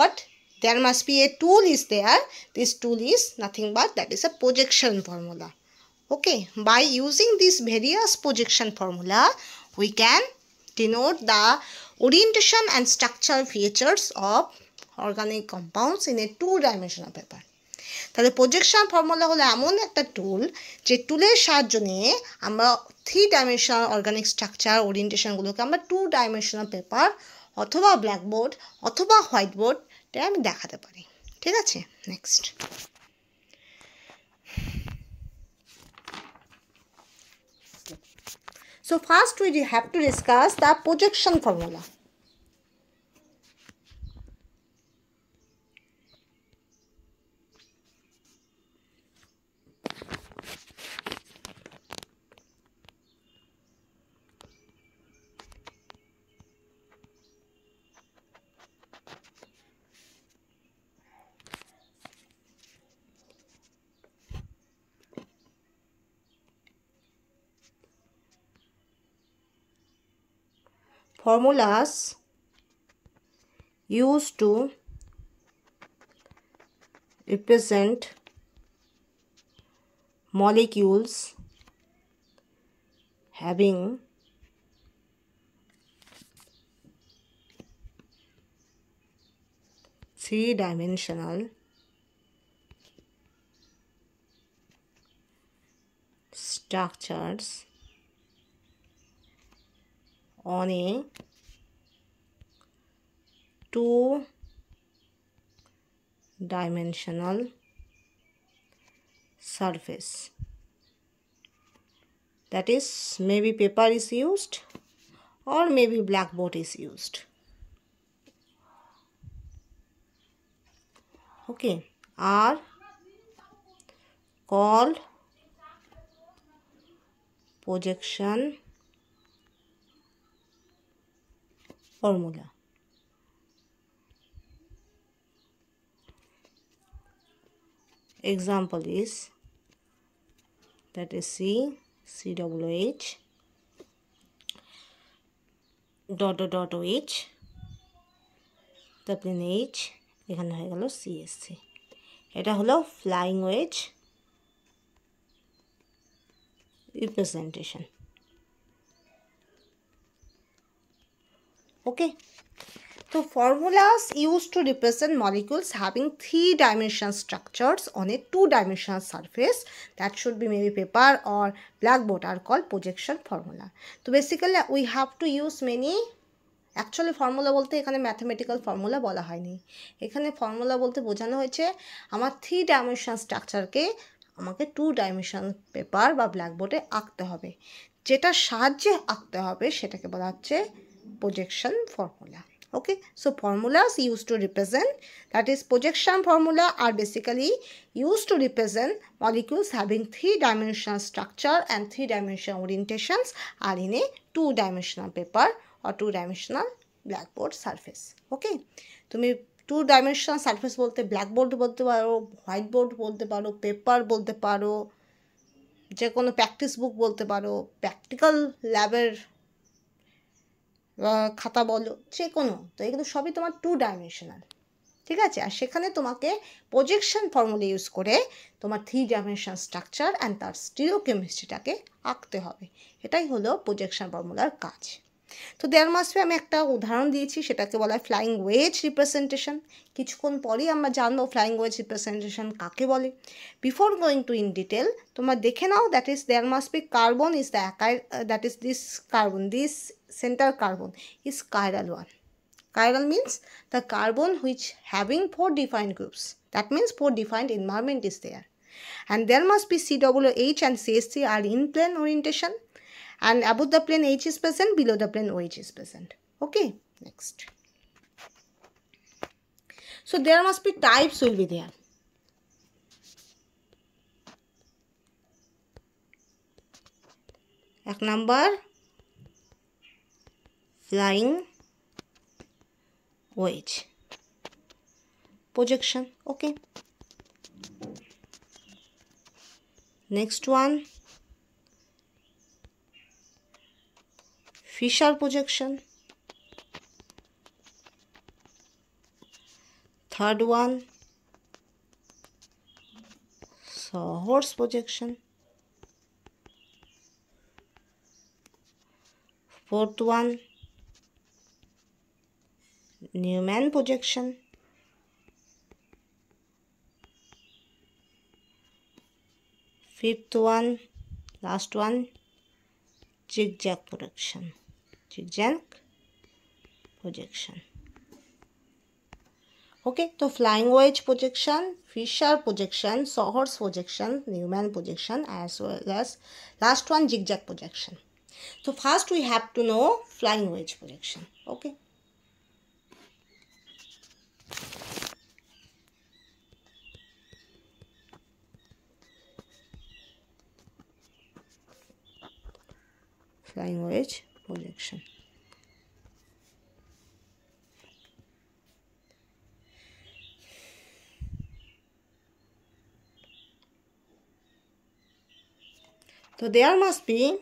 but there must be a tool is there. This tool is nothing but that is a projection formula. Okay, by using this various projection formula, we can denote the orientation and structural features of organic compounds in a two-dimensional paper. তাহলে projection formula হলো এমন একটা টুল যে টুলের সাহায্য নিয়ে আমরা 3-ডাইমেনশনাল organic structure ওরিয়েন্টেশনগুলোকে আমরা 2-ডাইমেনশনাল পেপার অথবা ব্ল্যাকবোর্ড অথবা হোয়াইট বোর্ডে আমি দেখাতে পারি। ঠিক আছে, next. So first we have to discuss the projection formula. Formulas used to represent molecules having three-dimensional structures on a two-dimensional surface. That is, maybe paper is used or maybe blackboard is used. Okay, are called projection formula. Example is that is CWH dot OH the plane H এখানে হয়ে গেল CSC। এটা হলো flying wedge representation. Okay, so formulas used to represent molecules having three-dimensional structures on a two-dimensional surface, that should be maybe paper or blackboard, are called projection formula. So basically we have to use many, actually formula বলতে এখানে mathematical formula বলা হয়নি, এখানে formula বলতে বোঝানো হয়েছে আমার 3-ডাইমেনশনাল স্ট্রাকচারকে আমাকে 2-ডাইমেনশনাল পেপার বা ব্ল্যাকবোর্ডে আঁকতে হবে, যেটার সাহায্যে আঁকতে হবে সেটাকে বলা হচ্ছে projection formula. Okay, so formulas used to represent, that is projection formula, are basically used to represent molecules having 3-dimensional structure and 3-dimensional orientations are in a 2-dimensional paper or 2-dimensional blackboard surface. Okay, তুমি 2-dimensional surface বলতে blackboard বলতে পারো, white board বলতে পারো, paper বলতে পারো, যে কোনো প্র্যাকটিস বুক বলতে পারো, প্র্যাকটিক্যাল ল্যাবের খাতা বলো, যে কোনো, তো এগুলো সবই তোমার 2-ডাইমেনশনাল। ঠিক আছে, আর সেখানে তোমাকে প্রজেকশন ফর্মুলা ইউজ করে তোমার 3-ডাইমেনশনাল স্ট্রাকচার অ্যান্ড তার স্টিরিওকেমিস্ট্রিটাকে আঁকতে হবে, এটাই হলো প্রজেকশন ফর্মুলার কাজ। তো দেয়ার মাসে আমি একটা উদাহরণ দিয়েছি, সেটাকে বলা হয় ফ্লাইং ওয়েজ রিপ্রেজেন্টেশন। কিছুক্ষণ পরেই আমরা জানবো ফ্লাইং ওয়েজ রিপ্রেজেন্টেশন কাকে বলে। Before going to in detail তোমরা দেখে নাও, that is there must be carbon is the that is this carbon, this center carbon is chiral one. Chiral means the carbon which having 4 defined groups, that means 4 defined environment is there, and there must be CWH and CH3 are in plane orientation, and above the plane H is present, below the plane OH is present. Okay, next. So there must be types will be there. এক number flying wedge projection. Okay, next one Fisher projection, Third one, Sawhorse projection. Fourth one, Newman projection. Fifth one, last one, zigzag projection. Zigzag projection. Okay, so flying wedge projection, Fisher projection, Sawhorse projection, Newman projection, as well as last one, zigzag projection. So first we have to know flying wedge projection. Okay. Flying wedge projection. So there must be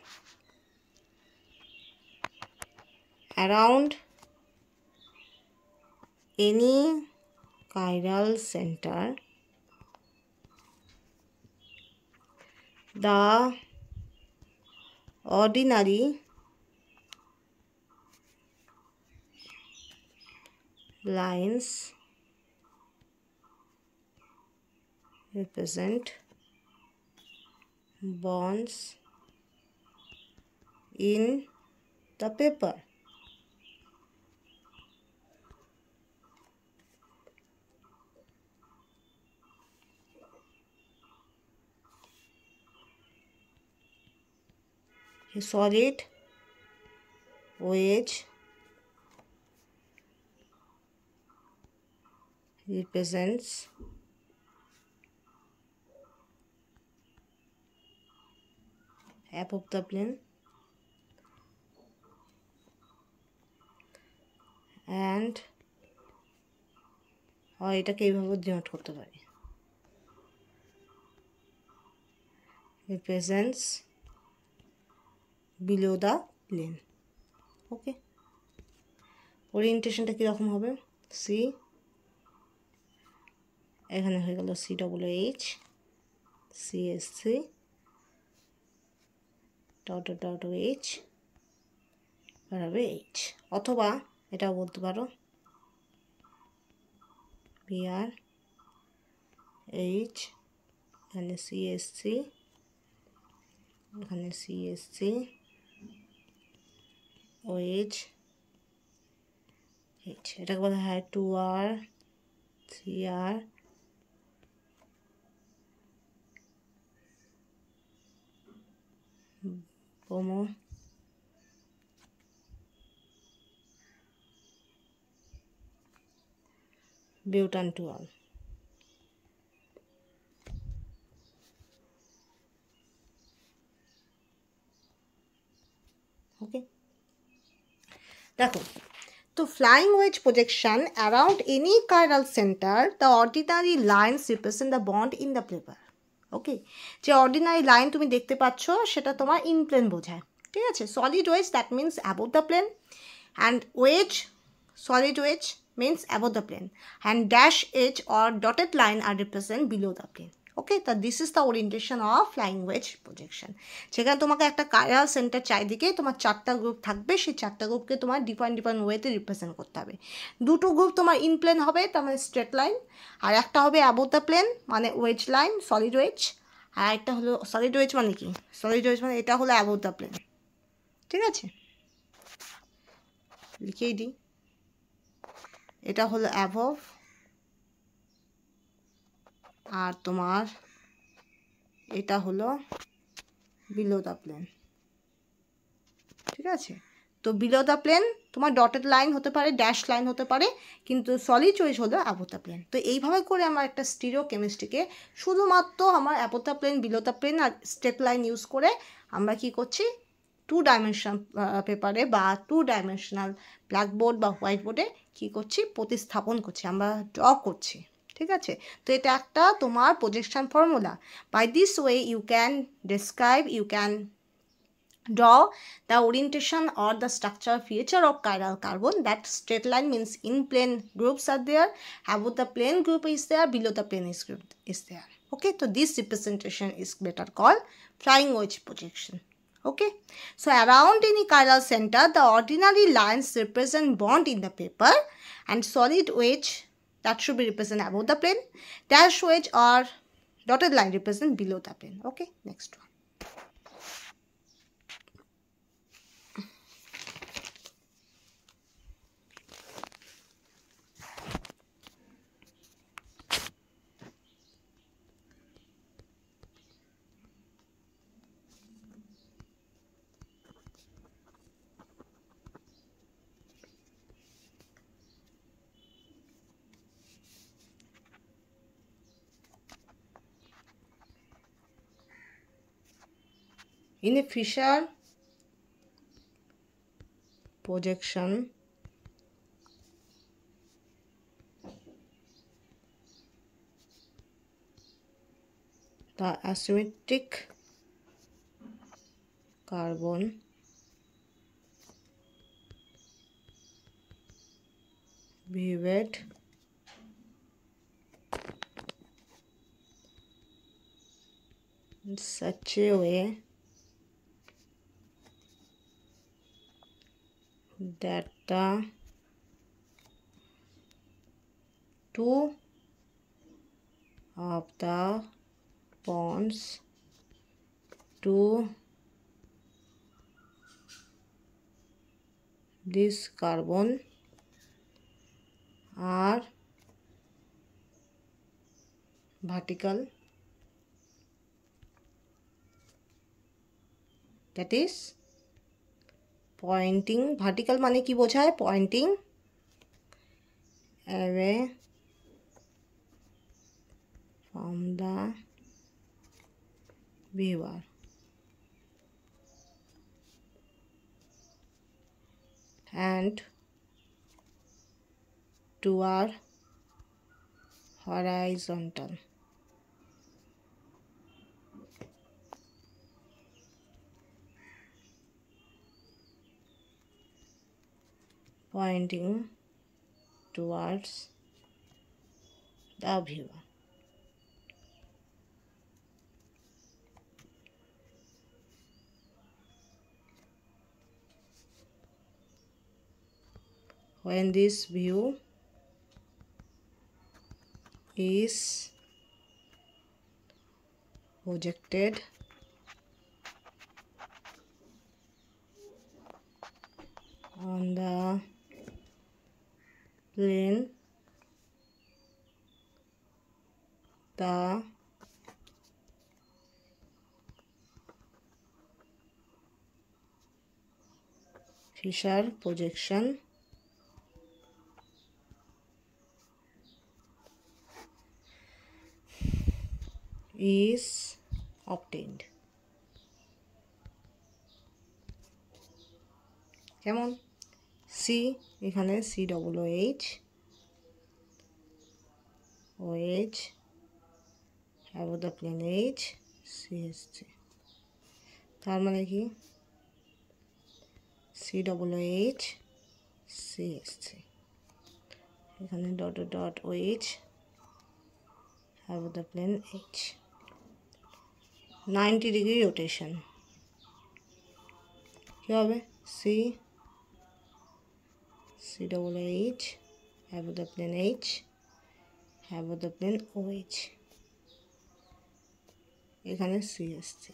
around any chiral center the ordinary lines represent bonds in the paper. A solid wedge represents above the plane and এটাকে এইভাবে denote করতে পারি, represents below the plane. ওকে, ওরিয়েন্টেশনটা কীরকম হবে? C, এখানে হয়ে গেল C double H, C S C dot dot H হবে এইচ, অথবা এটাও বলতে পারো বিআর এইচ, এখানে সিএসসি, এখানে সিএসসি ও এইচ এইচ, এটাকে বলা হয় 2R 3R ব্রোমো বিউটান 2R. ওকে, দেখো, তো flying wedge projection around any chiral center the ordinary lines represent the bond in the paper. ওকে, যে অর্ডিনারি লাইন তুমি দেখতে পাচ্ছ সেটা তোমার ইন প্লেন বোঝায়, ঠিক আছে? Solid wedge that means above the plane, and wedge, solid wedge means above the plane, and dash edge or dotted line are represent below the plane. Okay, so this is the orientation of flying wedge projection. যেখানে তোমাকে একটা chiral center চারিদিকে তোমার চারটা group থাকবে, সেই চারটা গ্রুপকে তোমার ডিফারেন্ট ওয়েতে রিপ্রেজেন্ট করতে হবে। দুটো গ্রুপ তোমার ইন প্লেন হবে, তার মানে স্ট্রেট লাইন, আর একটা হবে অ্যাবোভ দ্য প্লেন মানে ওয়েজ লাইন, সলিড ওয়েজ, আর একটা হলো সলিড ওয়েজ মানে কি? সলিড ওয়েজ মানে এটা হলো অ্যাবোভ দ্য প্লেন, ঠিক আছে? লিখেই দিই, এটা হলো অ্যাবভ, আর তোমার এটা হলো বিলো দ্য প্লেন, ঠিক আছে? তো বিলো দ্য প্লেন তোমার ডটেড লাইন হতে পারে, ড্যাশ লাইন হতে পারে, কিন্তু সলিড ওয়েজ হলো অ্যাবভ দ্য প্লেন। তো এইভাবে করে আমার একটা স্টিরিও কেমিস্ট্রিকে শুধুমাত্র আমার above the plane, below the plane আর স্টেপ লাইন ইউজ করে আমরা কি করছি, 2 ডাইমেনশন পেপারে বা 2 ডাইমেনশনাল ব্ল্যাকবোর্ড বা হোয়াইট বোর্ডে কী করছি, প্রতিস্থাপন করছি, আমরা ড্র করছি, ঠিক আছে? তো এটা একটা তোমার projection formula. By this way you can describe, you can Draw the orientation or the structure feature of chiral carbon. That straight line means in plane groups are there, above the plane group is there, below the plane group is there. Okay, so this representation is better called flying wedge projection. Okay, so around any chiral center, the ordinary lines represent bond in the paper, and solid wedge that should be represented above the plane, dash wedge or dotted line represent below the plane. Okay, next one. In a Fisher projection, the asymmetric carbon behaved in such a way that the two of the bonds to this carbon are vertical, that is pointing, vertical মানে কি বোঝায়, pointing away from the viewer. And toward horizontal. Pointing towards the viewer. When this view is projected on the plane, the Fisher projection is obtained. কেমন? C এখানে C double OH OH above the plane H CH3, তার মানে কি C double OH CH3, এখানে dot dot OH above the plane H, 90 degree rotation কি হবে C double H above the plane H above the plane OH, এখানে C আসছে।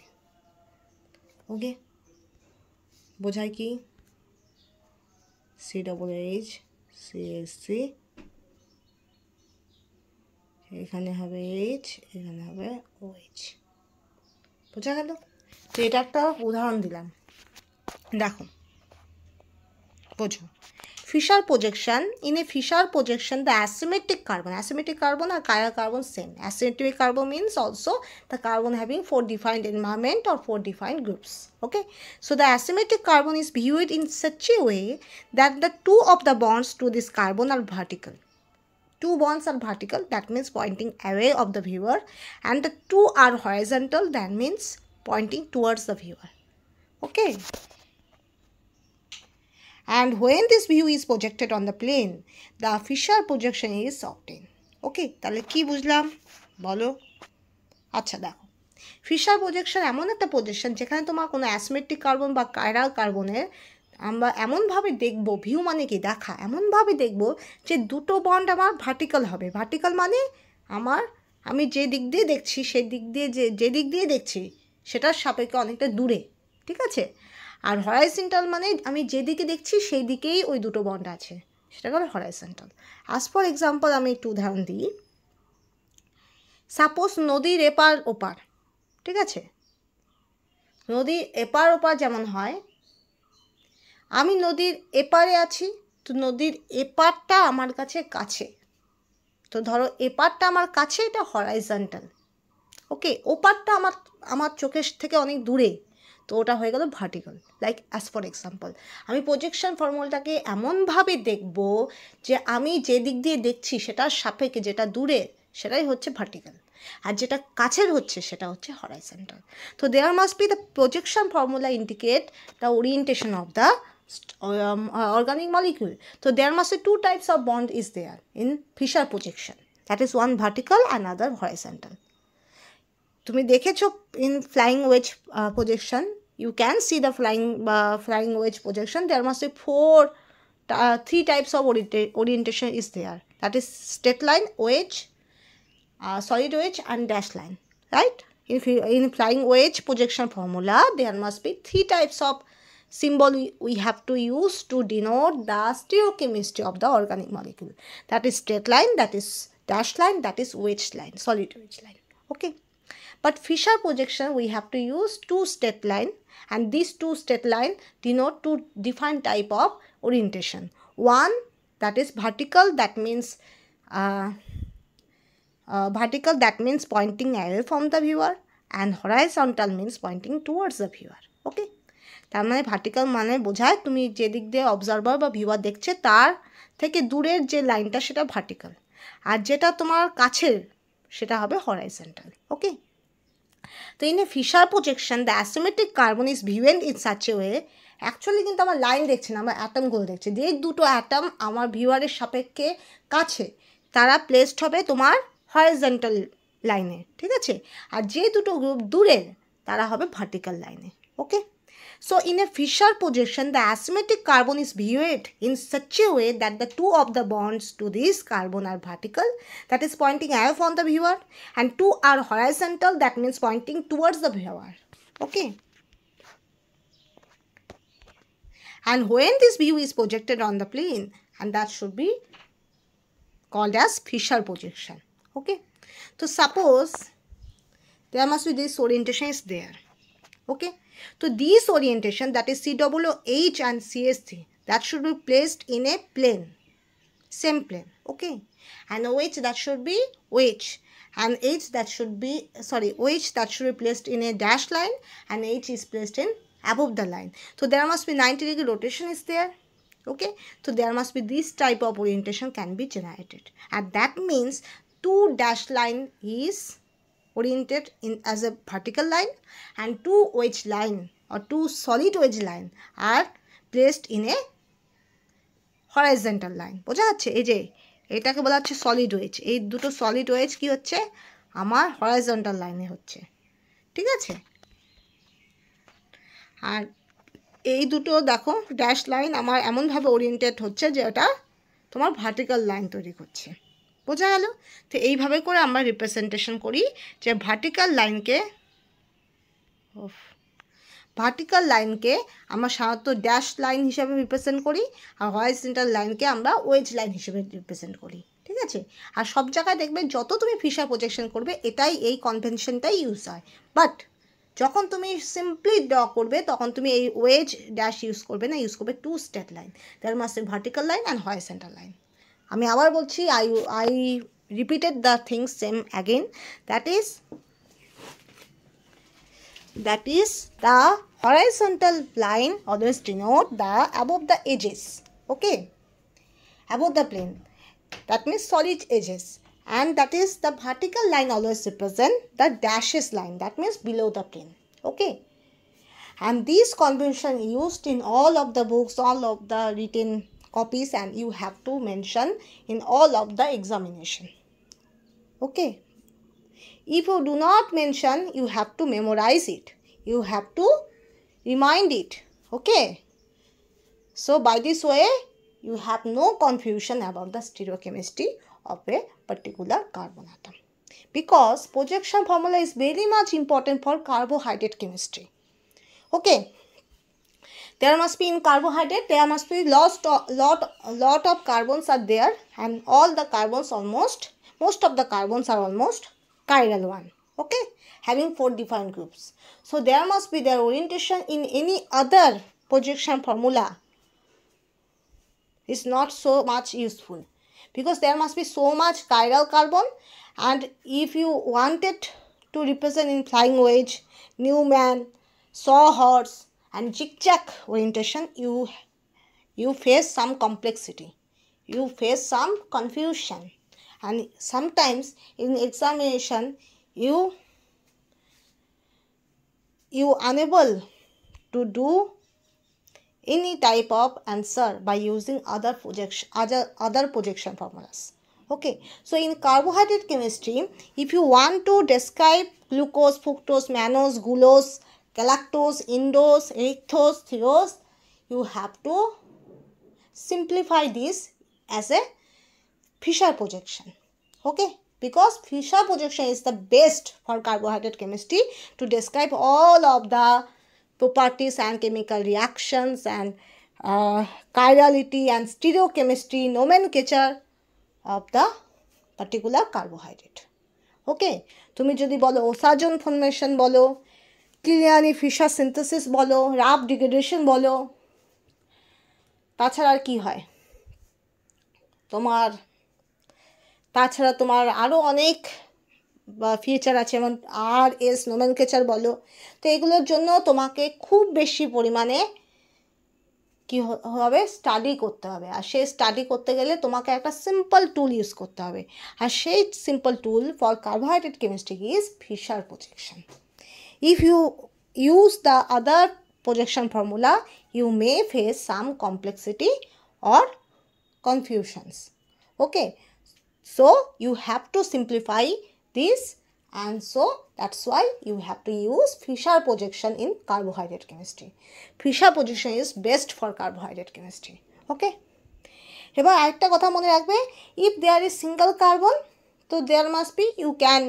ওকে, বোঝায় কি C double H CH3, এখানে হবে H, এখানে হবে OH, বোঝা গেল? তো এটা একটা উদাহরণ দিলাম, দেখো বোঝো। Fisher projection, in a Fisher projection the asymmetric carbon and chiral carbon same. Asymmetric carbon means also the carbon having 4 defined environment or 4 defined groups. Okay, so the asymmetric carbon is viewed in such a way that the two of the bonds to this carbon are vertical. Two bonds are vertical, that means pointing away of the viewer, and the two are horizontal, that means pointing towards the viewer. Okay. And when this view is projected on the plane, the Fisher projection is obtained. Okay, তাহলে কি বুঝলাম বলো? আচ্ছা দেখো, fisher projection এমন একটা projection যেখানে তোমার কোনো অ্যাসিমেট্রিক কার্বন বা কাইরাল কার্বনের আমরা এমনভাবে দেখব, ভিউ মানে কি দেখা, এমনভাবে দেখব যে দুটো বন্ড আমার ভার্টিক্যাল হবে। ভার্টিক্যাল মানে আমি যে দিক দিয়ে দেখছি সেই দিক দিয়ে যে দিক দিয়ে দেখছি সেটার সাপেক্ষে অনেকটা দূরে, ঠিক আছে। আর হরাইজন্টাল মানে আমি যেদিকে দেখছি সেই দিকেই ওই দুটো বন্ড আছে, সেটা হলো হরাইজন্টাল। অ্যাজ ফর এক্সাম্পল আমি একটু উদাহরণ দিই। সাপোজ নদীর এপার ওপার, ঠিক আছে, নদীর এপার ওপার যেমন হয়, আমি নদীর এপারে আছি, তো নদীর এপারটা আমার কাছে কাছে, তো ধরো এপারটা আমার কাছে, এটা হরাইজন্টাল। ওকে, ওপারটা আমার চোখের থেকে অনেক দূরে, তো ওটা হয়ে গেল vertical. Like as for example, আমি প্রজেকশন ফর্মুলাটাকে এমনভাবে দেখব যে আমি যে দিক দিয়ে দেখছি সেটার সাপেক্ষে যেটা দূরে সেটাই হচ্ছে ভার্টিক্যাল, আর যেটা কাছের হচ্ছে সেটা হচ্ছে হরাইজন্টাল। তো there must be the projection formula indicate the orientation of the organic molecule. So there must be two types of bond is there in Fisher projection, that is one vertical and another horizontal. তুমি দেখেছো in flying wedge projection, you can see the flying wedge projection. There must be three types of orientation is there, that is straight line, wedge, solid wedge and dash line, right? In flying wedge projection formula there must be three types of symbol we have to use to denote the stereochemistry of the organic molecule, that is straight line, that is dash line, that is wedge line, solid wedge line. Okay, but Fisher projection we have to use two straight line, and these two straight line denote two different type of orientation. One, that is vertical, that means pointing away from the viewer, and horizontal means pointing towards the viewer. Okay, তার মানে vertical মানে বোঝায় তুমি যে দিক দিয়ে observer বা viewer দেখছে তার থেকে দূরের যে লাইনটা সেটা ভার্টিক্যাল, আর যেটা তোমার কাছের সেটা হবে হরাইজন্টাল। ওকে, তো in a Fischer projection the asymmetric carbon is viewed in such a way, actually কিন্তু আমার লাইন দেখছি না, আমরা অ্যাটমগুলো দেখছি, যে দুটো অ্যাটম আমার ভিউয়ারের সাপেক্ষে কাছে তারা প্লেসড হবে তোমার হরাইজন্টাল লাইনে, ঠিক আছে, আর যে দুটো গ্রুপ দূরের তারা হবে ভার্টিক্যাল লাইনে। ওকে, so in a Fisher projection the asymmetric carbon is viewed in such a way that the two of the bonds to this carbon are vertical, that is pointing away from the viewer, and two are horizontal, that means pointing towards the viewer. Okay, and when this view is projected on the plane, and that should be called as Fisher projection. Okay, so suppose there must be this orientation is there. Okay, so these orientation, that is COOH and CH3, that should be placed in a plane, same plane. Okay, and OH that should be OH, and H that should be OH that should be placed in a dash line, and H is placed in above the line. So there must be 90-degree rotation is there. Okay, so there must be this type of orientation can be generated, and that means two dash line is oriented in as a vertical line, and two wedge line or two solid wedge line are placed in a horizontal line. বোঝা যাচ্ছে? এই যে এটাকে বলা হচ্ছে solid wedge, এই দুটো solid wedge কি হচ্ছে আমার হরাইজন্টাল লাইনে হচ্ছে, ঠিক আছে। আর এই দুটো দেখো ড্যাশ লাইন আমার এমনভাবে ওরিয়েন্টেড হচ্ছে যে ওটা তোমার ভার্টিক্যাল লাইন তৈরি করছে, বোঝা গেল? তো এইভাবে করে আমরা রিপ্রেজেন্টেশন করি যে ভার্টিক্যাল লাইনকে আমরা সাধারণত ড্যাশ লাইন হিসাবে রিপ্রেজেন্ট করি, আর হরাইজন্টাল লাইনকে আমরা ওয়েজ লাইন হিসেবে রিপ্রেজেন্ট করি, ঠিক আছে। আর সব জায়গায় দেখবে যত তুমি ফিশার প্রজেকশন করবে এই কনভেনশনটাই ইউজ হয়, বাট যখন তুমি সিম্পলি ড্র করবে তখন তুমি এই ওয়েজ ড্যাশ ইউজ করবে না, ইউজ করবে two straight line, there must be vertical line and horizontal line. আমি আবার বলছি, I repeated the things same again, that is the horizontal line always denote the above the edges, okay, above the plane, that means solid edges, and that is the vertical line always represent the dashes line, that means below the plane. Okay, And these convention used in all of the books, all of the written copies, and you have to mention in all of the examination. Okay. If you do not mention, you have to memorize it. You have to remind it. Okay. So by this way, you have no confusion about the stereochemistry of a particular carbon atom. Because projection formula is very much important for carbohydrate chemistry. Okay. There must be in carbohydrate, there must be lot of carbons are there, and all the carbons most of the carbons are almost chiral one. Okay, having 4 different groups. So there must be their orientation in any other projection formula is not so much useful, because there must be so much chiral carbon, and if you wanted to represent in flying wedge, Newman, sawhorse and zigzag orientation, you face some complexity, you face some confusion, and sometimes in examination you unable to do any type of answer by using other projection formulas. Okay, so in carbohydrate chemistry, if you want to describe glucose, fructose, mannose, glucose, galactose, indose, erythros, thiose, you have to simplify this as a Fischer projection. Okay, because Fischer projection is the best for carbohydrate chemistry to describe all of the properties and chemical reactions and chirality and stereochemistry nomenclature of the particular carbohydrate. Okay, তুমি যদি বলো ওসাজন formation বলো, ক্লিয়ানি fisher synthesis বলো, rough degradation বলো, তাছাড়া আর কি হয়, তাছাড়া তোমার আরও অনেক ফিচার আছে, যেমন RS নোমেনক্লেচার বলো। তো এগুলোর জন্য তোমাকে খুব বেশি পরিমাণে কি হবে, স্টাডি করতে হবে। আর সেই স্টাডি করতে গেলে তোমাকে একটা সিম্পল টুল ইউজ করতে হবে, আর সেই simple tool for carbohydrate chemistry is Fischer projection. If you use the other projection formula, you may face some complexity or confusions. Okay, so you have to simplify this, and so that's why you have to use Fischer projection in carbohydrate chemistry. Fischer projection is best for carbohydrate chemistry. Okay, এবার আরেকটা কথা মনে রাখবে, if there is single carbon, so there must be, you can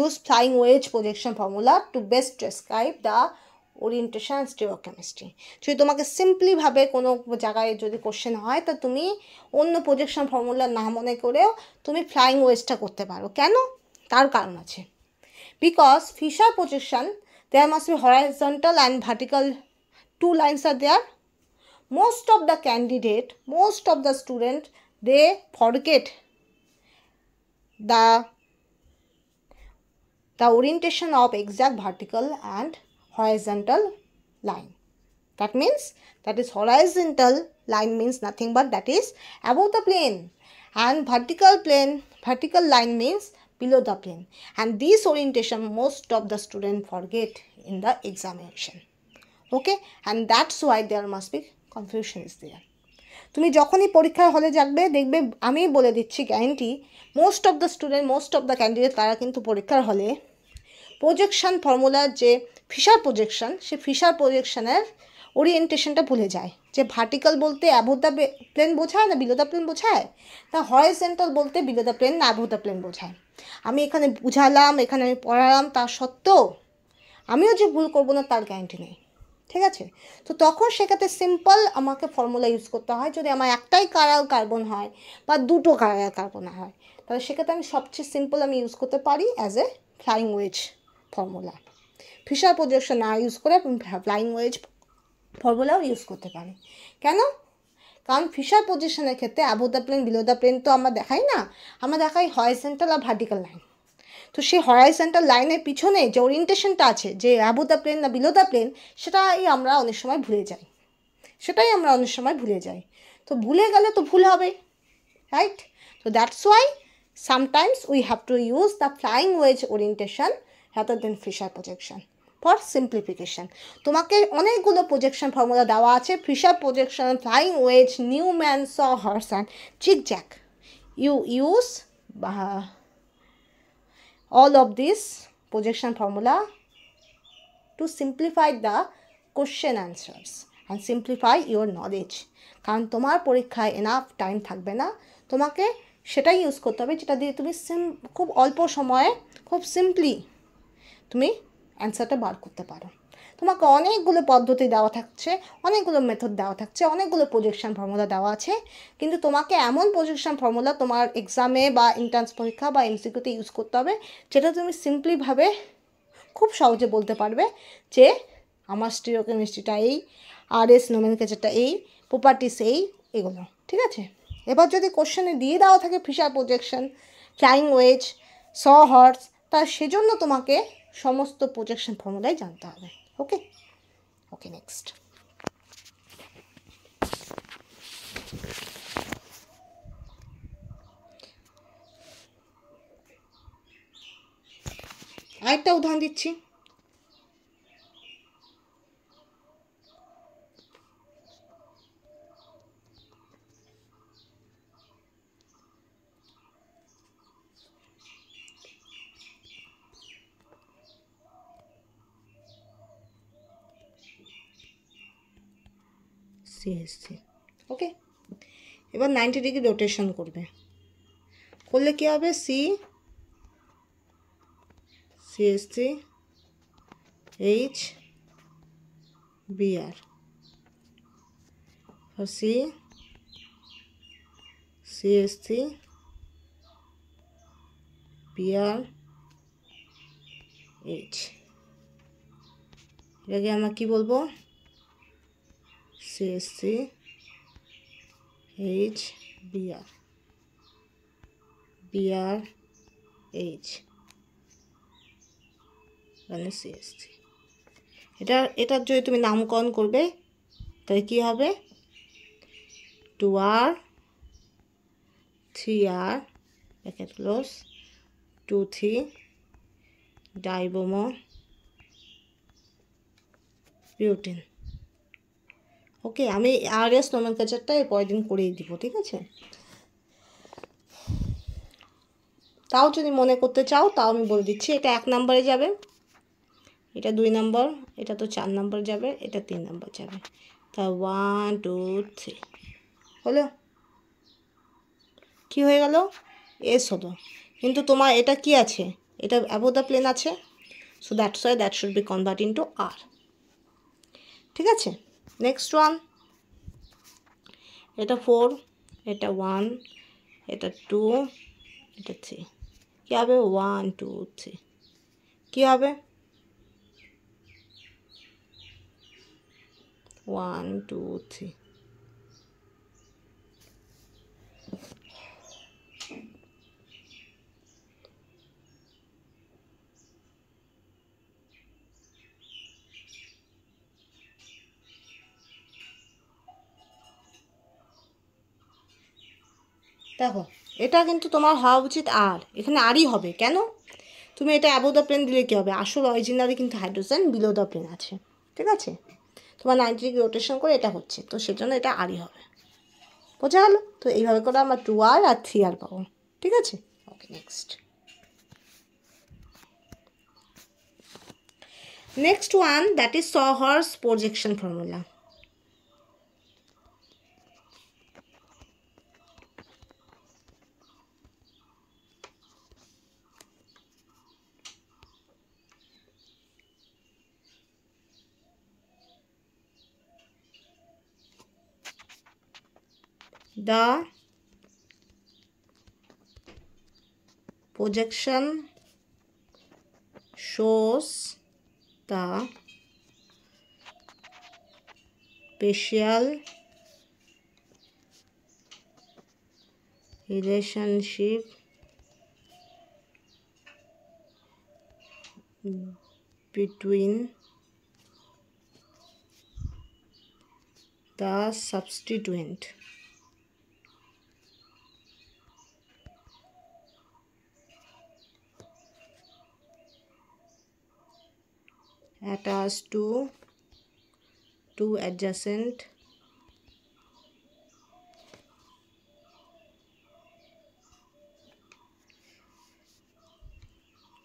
use flying wedge projection formula to best describe the orientation and stereochemistry. যদি তোমাকে simply ভাবে কোনো জায়গায় যদি কোশ্চেন হয়, তা তুমি অন্য প্রজেকশন ফর্মুলা না মনে করেও তুমি ফ্লাইং ওয়েজটা করতে পারো। কেন? তার কারণ আছে। Because Fischer projection, there must be horizontal and vertical, 2 lines are there. Most of the candidate, most of the student, they forget the orientation of exact vertical and horizontal line. That means, that is horizontal line means nothing but that is above the plane, and vertical line means below the plane, and this orientation most of the student forget in the examination. Okay, and that's why there must be confusion is there. তুমি যখনই পরীক্ষার হলে যাবে, দেখবে আমি বলে দিচ্ছি guarantee, most of the student, most of the candidate, তারা কিন্তু পরীক্ষার হলে প্রজেকশন ফর্মুলার যে ফিশার প্রজেকশন, সে ফিশার প্রজেকশনের ওরিয়েন্টেশনটা ভুলে যায়। যে ভার্টিক্যাল বলতে অ্যাবোভ দ্য প্লেন বোঝায় না বিলো দ্য প্লেন বোঝায়, তা হরাইজন্টাল বলতে বিলো দ্য প্লেন না অ্যাবোভ দ্য প্লেন বোঝায়। আমি এখানে বুঝালাম, এখানে আমি পড়ালাম, তা সত্ত্বেও আমিও যে ভুল করবো না তার গ্যারান্টি নেই। ঠিক আছে, তো তখন সেক্ষেত্রে সিম্পল আমাকে ফর্মুলা ইউজ করতে হয়। যদি আমার একটাই কারাল কার্বন হয় বা দুটো কারাল কার্বন হয়, তাহলে সেক্ষেত্রে আমি সবচেয়ে সিম্পল আমি ইউজ করতে পারি as a flying wedge formula. Fischer projection না ইউজ করে ফ্লাইং ওয়েজ ফর্মুলাও ইউজ করতে পারি। কেন? কারণ ফিশার পজিশনের ক্ষেত্রে above the plane below the plane তো আমরা দেখাই না, আমরা দেখাই হরাইজন্টাল আর ভার্টিক্যাল লাইন। তো সেই হরাইজন্টাল লাইনের পিছনে যে ওরিয়েন্টেশনটা আছে, যে অ্যাবোভ দ্য প্লেন না বিলো দ্য প্লেন, সেটাই আমরা অনেক সময় ভুলে যাই। তো ভুলে গেলে তো ভুল হবে, রাইট? তো that's Y sometimes we have to use the flying wedge orientation rather than Fischer projection. For simplification. তোমাকে অনেকগুলো প্রজেকশন ফর্মুলা দেওয়া আছে, Fischer projection, flying wedge, Newman, sawhorse and zigzag. You use all of these projection formula to simplify the question answers and simplify your knowledge. কারণ তোমার পরীক্ষায় enough time থাকবে না, তোমাকে সেটাই ইউজ করতে হবে যেটা দিয়ে তুমি খুব অল্প সময়ে খুব সিম্পলি তুমি অ্যান্সারটা বার করতে পারো। তোমাকে অনেকগুলো পদ্ধতি দেওয়া থাকছে, অনেকগুলো মেথড দেওয়া থাকছে, অনেকগুলো প্রজেকশন ফর্মুলা দেওয়া আছে, কিন্তু তোমাকে এমন প্রজেকশন ফর্মুলা তোমার এক্সামে বা এন্ট্রান্স পরীক্ষা বা এমসিকিউতে ইউজ করতে হবে যেটা তুমি সিম্পলিভাবে খুব সহজে বলতে পারবে যে আমার স্টিরিওকেমিস্ট্রিটা এই, আরএস নোমেনক্লেচারটা এই, প্রপার্টিস এই, এগুলো। ঠিক আছে, এবার যদি কোশ্চেনে দিয়ে দেওয়া থাকে ফিশার প্রজেকশন, ফ্লাইং ওয়েজ, স হর্স, তা সেজন্য তোমাকে সমস্ত প্রজেকশন ফর্মুলাই জানতে হবে। ওকে ওকে, নেক্সট। আরেকটা উদাহরণ দিচ্ছি। সিএসসি, ওকে, এবার 90 ডিগ্রি রোটেশন করবে, করলে কী হবে? CSC H BR, CSC BR H, এটাকে আমরা কী বলবো? CSC H BR, BR H, মানে সিএসসি। এটার যদি তুমি নামকরণ করবে তাহলে কী হবে? 2R 3R bracket close 2,3 dibromo butane. Okay, আমি আরএস নোমেনক্লেচারটা এর পরের দিন করেই দিব, ঠিক আছে? তাও যদি মনে করতে চাও তাও আমি বলে দিচ্ছি, এটা 1 নম্বরে যাবে, এটা 2 নম্বর, এটা তো 4 নম্বর যাবে, এটা 3 নম্বর যাবে। তা 1 2 3 হলো, কি হয়ে গেল? এস হলো। কিন্তু তোমার এটা কি আছে? এটা অ্যাবভ দ্য প্লেন আছে, so that's why that should be convert into R. ঠিক আছে, নেক্সট ওয়ান। এটা 4, এটা 1, এটা 2, এটা 3, কী হবে? 1 2 3, কী হবে? 1 2 3। দেখো, এটা কিন্তু তোমার হওয়া উচিত আর, এখানে আরই হবে। কেন? তুমি এটা অ্যাবভ দ্য প্লেন দিলে কী হবে? আসল অরিজিনালি কিন্তু হাইড্রোজেন বিলো দ্য প্লেন আছে, ঠিক আছে? তোমার 90 ডিগ্রি রোটেশন করে এটা হচ্ছে, তো সেজন্য এটা আরই হবে। বোঝা গেল? তো এইভাবে করে আমরা 2R আর 3R পাবো, ঠিক আছে? ওকে, next. Next one, that is Sawhorse projection formula. The projection shows the spatial relationship between the substituent attached to two adjacent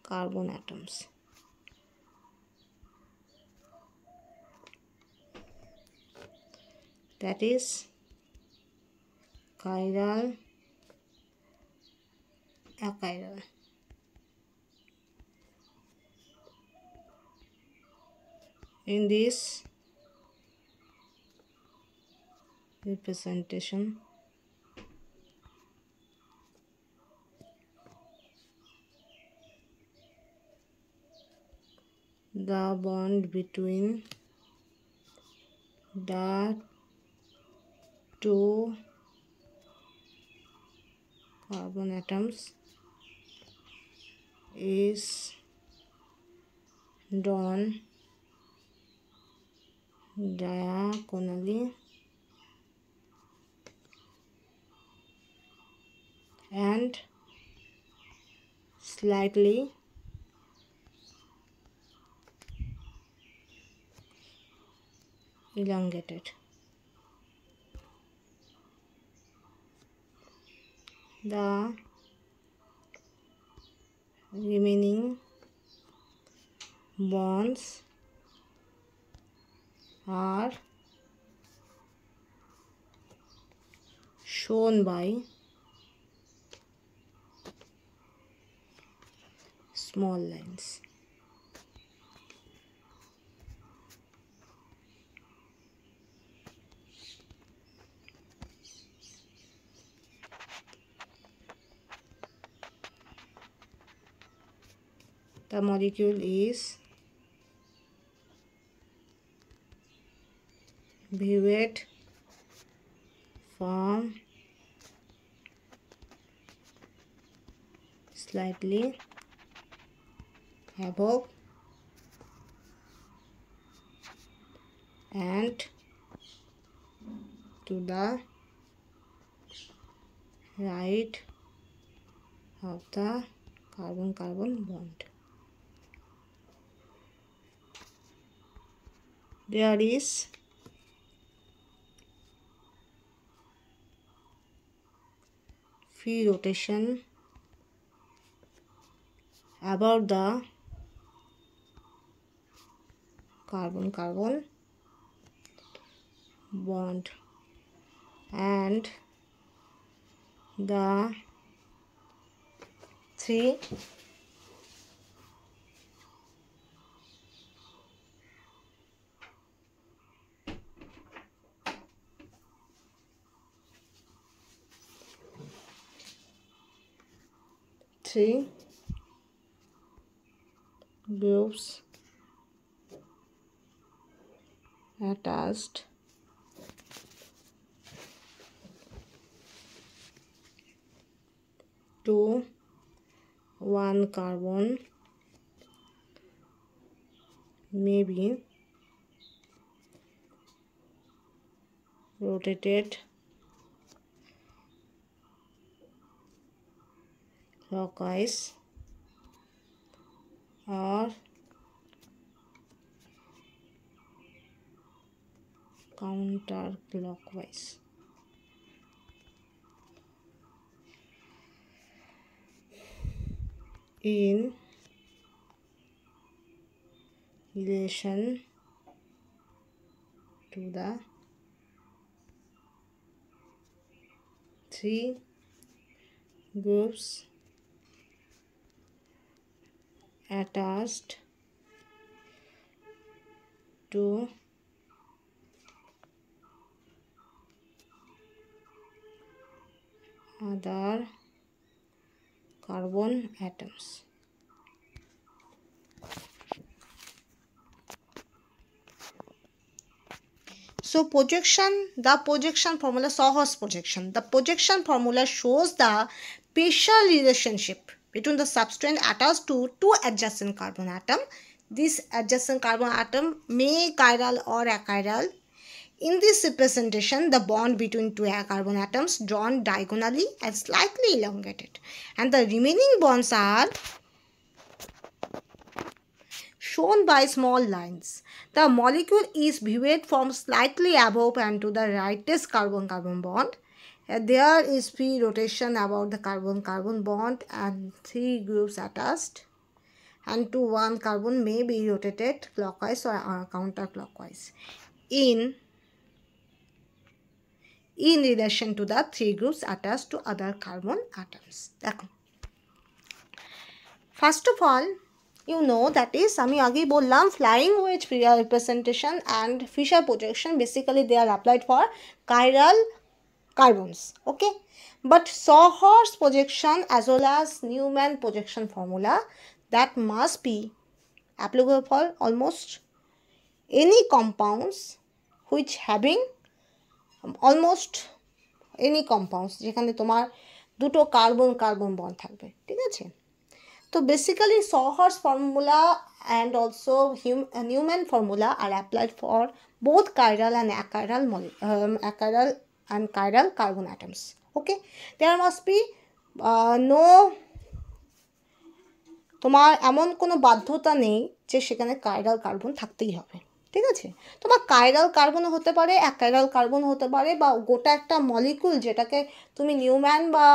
carbon atoms. That is chiral, achiral. In this representation, the bond between the two carbon atoms is drawn diagonally and slightly elongated. The remaining bonds are shown by small lines. The molecule is viewed from slightly above and to the right of the carbon-carbon bond. There is free rotation about the carbon-carbon bond, and the three groups attached to one carbon may be rotated clockwise or counterclockwise. In relation to the three groups attached to other carbon atoms. So the projection formula, Sawhorse projection. The projection formula shows the partial relationship between the substrate attached to two adjacent carbon atom. This adjacent carbon atom may chiral or achiral. In this representation, the bond between two carbon atoms drawn diagonally and slightly elongated, and the remaining bonds are shown by small lines. The molecule is viewed from slightly above and to the rightest carbon-carbon bond. There is free rotation about the carbon-carbon bond and 3 groups attached, and to one carbon may be rotated clockwise or counterclockwise in relation to the 3 groups attached to other carbon atoms. First of all, you know that is আমি আগেই বললাম flying wedge representation and Fisher projection, basically they are applied for chiral carbons, okay, but Sawhorse projection as well as Newman projection formula that must be applicable for almost any compounds which having almost any compounds যেখানে তোমার দুটো carbon carbon bond থাকবে, ঠিক আছে। তো basically Sawhorse formula and also Newman formula are applied for both chiral and chiral carbon atoms, okay. There must be no তোমার এমন কোনো বাধ্যতা নেই যে সেখানে chiral কার্বন থাকতেই হবে, ঠিক আছে। তোমার chiral কার্বনও হতে পারে, chiral কার্বন হতে পারে, বা গোটা একটা মলিকুল যেটাকে তুমি নিউম্যান বা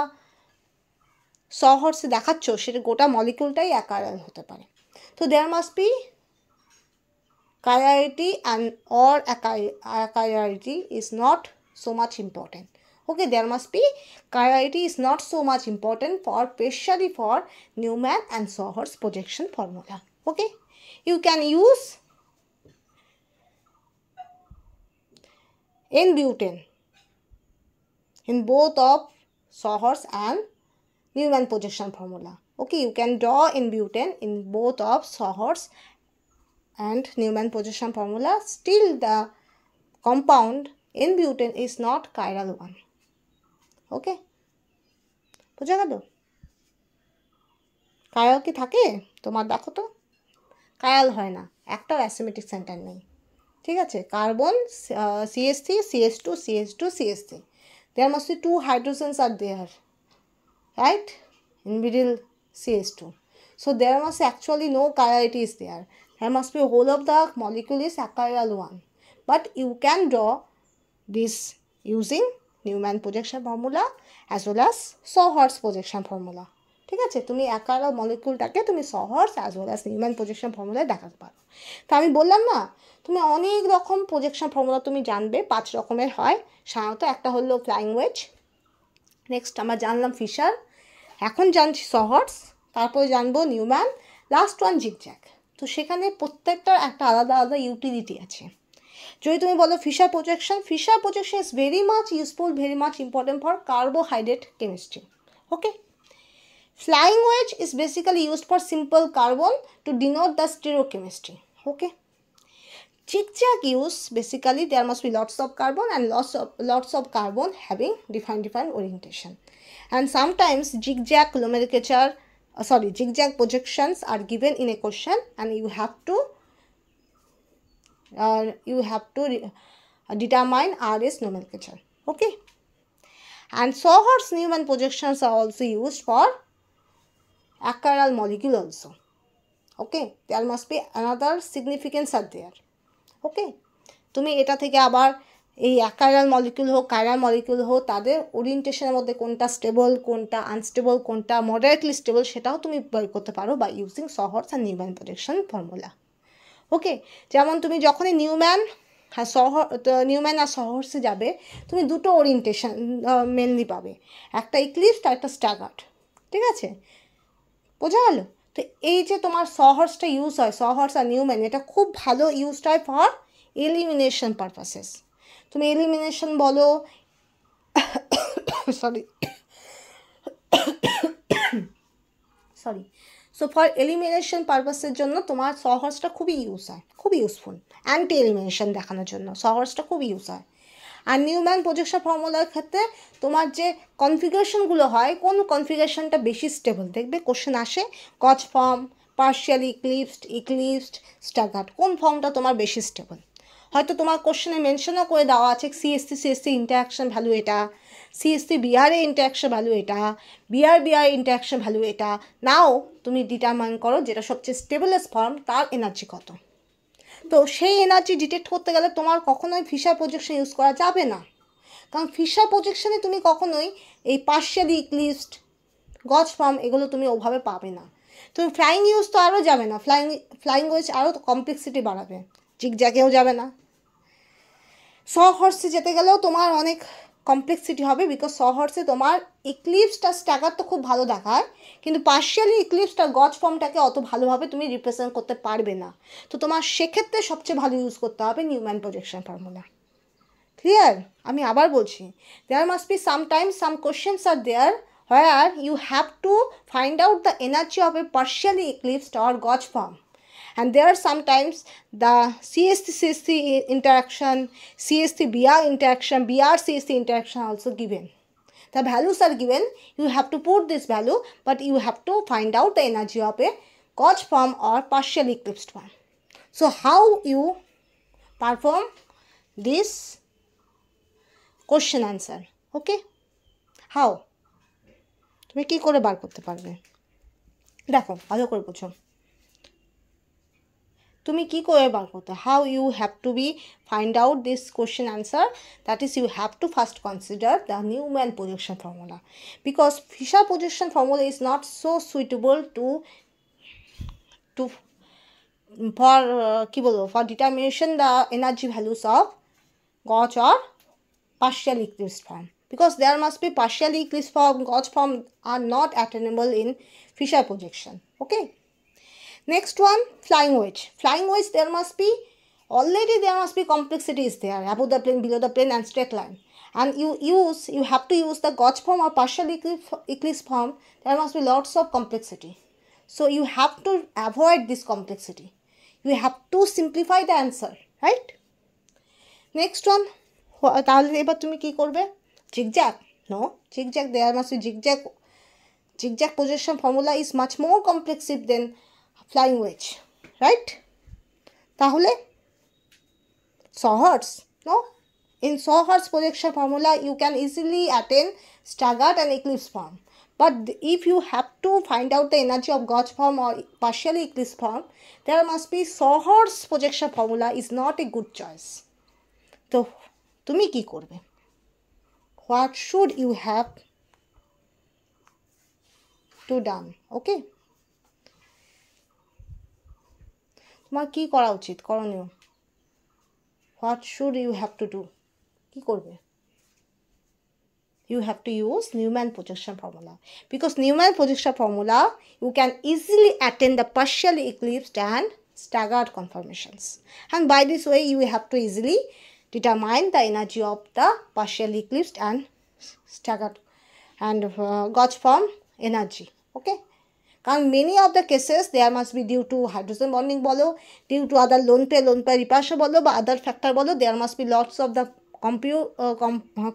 Sawhorse দেখাচ্ছ সেটা গোটা মলিকুলটাই chiral হতে পারে। তো there must be chirality and or chirality is not so much important, okay. There must be chirality is not so much important for especially for Newman and Sawhorse projection formula, okay. You can use N-butane in both of Sawhorse and Newman projection formula, okay. You can draw N-butane in both of Sawhorse and Newman projection formula. Still the compound N-butane is not chiral one, okay. বুঝা গেল? chiral কি থাকে তোমার? দেখো তো chiral হয় না, একটাও অ্যাসিমেট্রিক সেন্টার নেই, ঠিক আছে। Carbon CH3 CH2 CH2 CH3, there must be 2 hydrogens are there, right, in middle CH2. So there must actually no chirality is there. There must be whole of the molecule is achiral one. But you can draw this using Newman projection formula as well as Sawhorse projection formula, ঠিক আছে। তুমি achiral মলিকুলটাকে তুমি Sawhorse as well as Newman projection formula দেখাতে পারো। তো আমি বললাম না, তুমি অনেক রকম প্রজেকশন ফর্মুলা তুমি জানবে, 5 রকমের হয় সাধারণত। একটা হলো ফ্লাইং ওয়েজ, নেক্সট আমরা জানলাম ফিশার, এখন জানছি Sawhorse, তারপরে জানবো নিউম্যান, লাস্ট ওয়ান জিগজ্যাগ। তো সেখানে প্রত্যেকটার একটা আলাদা আলাদা ইউটিলিটি আছে। যদি তুমি বলো Fischer projection is very much useful, very much important for carbohydrate chemistry, okay. Flying wedge is basically used for simple carbon to denote the stereochemistry, okay. Zigzag use, basically there must be lots of carbon and lots of carbon having different orientation, and sometimes zigzag nomenclature zigzag projections are given in a question and you have to determine RS nomenclature, okay. And Sawhorse Newman projections are also used for achiral molecule also, okay. There must be another significance are there, okay. তুমি এটা থেকে আবার এই achiral molecule হোক chiral molecule হোক তাদের ওরিয়েন্টেশনের মধ্যে কোনটা স্টেবল, কোনটা আনস্টেবল, কোনটা মডারেটলি স্টেবল সেটাও তুমি বের করতে পারো by using Sawhorse and Newman projection formula, okay. যেমন তুমি যখনই নিউম্যান আর Sawhorse যাবে তুমি দুটো ওরিয়েন্টেশন মেনলি পাবে, একটা ইক্লিপসড আর একটা স্ট্যাগার্ড, ঠিক আছে, বোঝা গেল? তো এই যে তোমার Sawhorseটা ইউজ হয়, Sawhorse আর নিউম্যান, এটা খুব ভালো ইউজড হয় ফর এলিমিনেশন পারপাসেস। তুমি এলিমিনেশন বলো সরি সো ফর এলিমিনেশন পারপাসের জন্য তোমার Sawhorseটা খুবই ইউজ হয়, খুবই ইউজফুল। অ্যান্টি এলিমিনেশন দেখানোর জন্য Sawhorseটা খুবই ইউজ হয়। আর নিউম্যান প্রজেকশন ফর্মুলার ক্ষেত্রে তোমার যে কনফিগারেশনগুলো হয়, কোন কনফিগারেশনটা বেশি স্টেবল, দেখবে কোশ্চেন আসে গজ ফর্ম, পার্শিয়ালি ইক্লিপসড, স্ট্যাগার্ড, কোন ফর্মটা তোমার বেশি স্টেবল। হয়তো তোমার কোশ্চেনে মেনশনও করে দেওয়া আছে CH3 CH3 ইন্টারাকশন ভ্যালু এটা, CH3 Br এর ইন্টারাকশন ভ্যালু এটা, Br ইন্টারাকশন ভ্যালু এটা। নাও তুমি ডিটারমাইন করো যেটা সবচেয়ে স্টেবলেস্ট ফর্ম তার এনার্জি কত। তো সেই এনার্জি ডিটেক্ট করতে গেলে তোমার কখনোই ফিশার প্রজেকশন ইউজ করা যাবে না, কারণ ফিশার প্রজেকশনে তুমি কখনোই এই পার্শিয়ালি ইক্লিপসড গজ ফর্ম এগুলো তুমি ওভাবে পাবে না। তুমি ফ্লাইং ইউজ তো আরও যাবে না, ফ্লাইং ওয়েজ আরও কমপ্লেক্সিটি বাড়াবে, জিগজ্যাগেও যাবে না। স হর্সে যেতে গেলেও তোমার অনেক কমপ্লেক্সিটি হবে, বিকজ স হর্সে তোমার ইক্লিপসটা স্ট্যাগার তো খুব ভালো দেখায়, কিন্তু পার্শিয়ালি ইক্লিপসটা গজ ফর্মটাকে অত ভালোভাবে তুমি রিপ্রেজেন্ট করতে পারবে না। তো তোমার সেক্ষেত্রে সবচেয়ে ভালো ইউজ করতে হবে নিউম্যান প্রজেকশন ফর্মুলা। ক্লিয়ার? আমি আবার বলছি, there must be sometimes some questions আর there where you have to find out the energy of a partially eclipsed or gauge form, and there are sometimes the CH3 interaction, CH3 Br interaction, Br CH3 interaction also given. The values are given, you have to put this value, but you have to find out the energy of a gauge form or partially eclipsed form. So how you perform this question answer? Okay, how তুমি কী করে বার করতে পারবে? দেখো ভালো করে বোঝো, তুমি কী করে বার করতে, how you have to be find out this question answer, that is you have to first consider the Newman projection formula, because Fischer projection formula is not so suitable to for কী বলবো, for determination the energy values of gauche or partial eclipsed form, because there must be partially eclipsed form, gauge form are not attainable in Fisher projection. Okay, next one, flying wedge. Flying wedge, there must be complexities there, above the plane, below the plane, and straight line, and you have to use the gauge form or partial eclipse form. There must be lots of complexity, so you have to avoid this complexity, you have to simplify the answer, right? Next one, তাহলে এবার তুমি কী করবে, zigzag? No, zigzag, there must be zigzag projection formula is much more complexive then flying wedge, right? তাহলে sawhorse? No, in sawhorse projection formula you can easily attain staggered and eclipse form, but if you have to find out the energy of gauge form or partially eclipse form, there must be Sawhorse projection formula is not a good choice. তো তুমি কি করবে? What should you have to done? ওকে, তোমার কি করা উচিত, করণীয়? What should you have to do? কি করবে? You have to use Newman projection formula, because Newman projection formula you can easily attain the partially eclipsed and staggered conformations, and by this way you have to easily determine the energy of the partially eclipsed and staggered and gauge form energy. Okay, কারণ many of the cases there must be due to hydrogen bonding বলো, due to other lone pair repulsion বলো, বা other factor বলো, there must be lots of the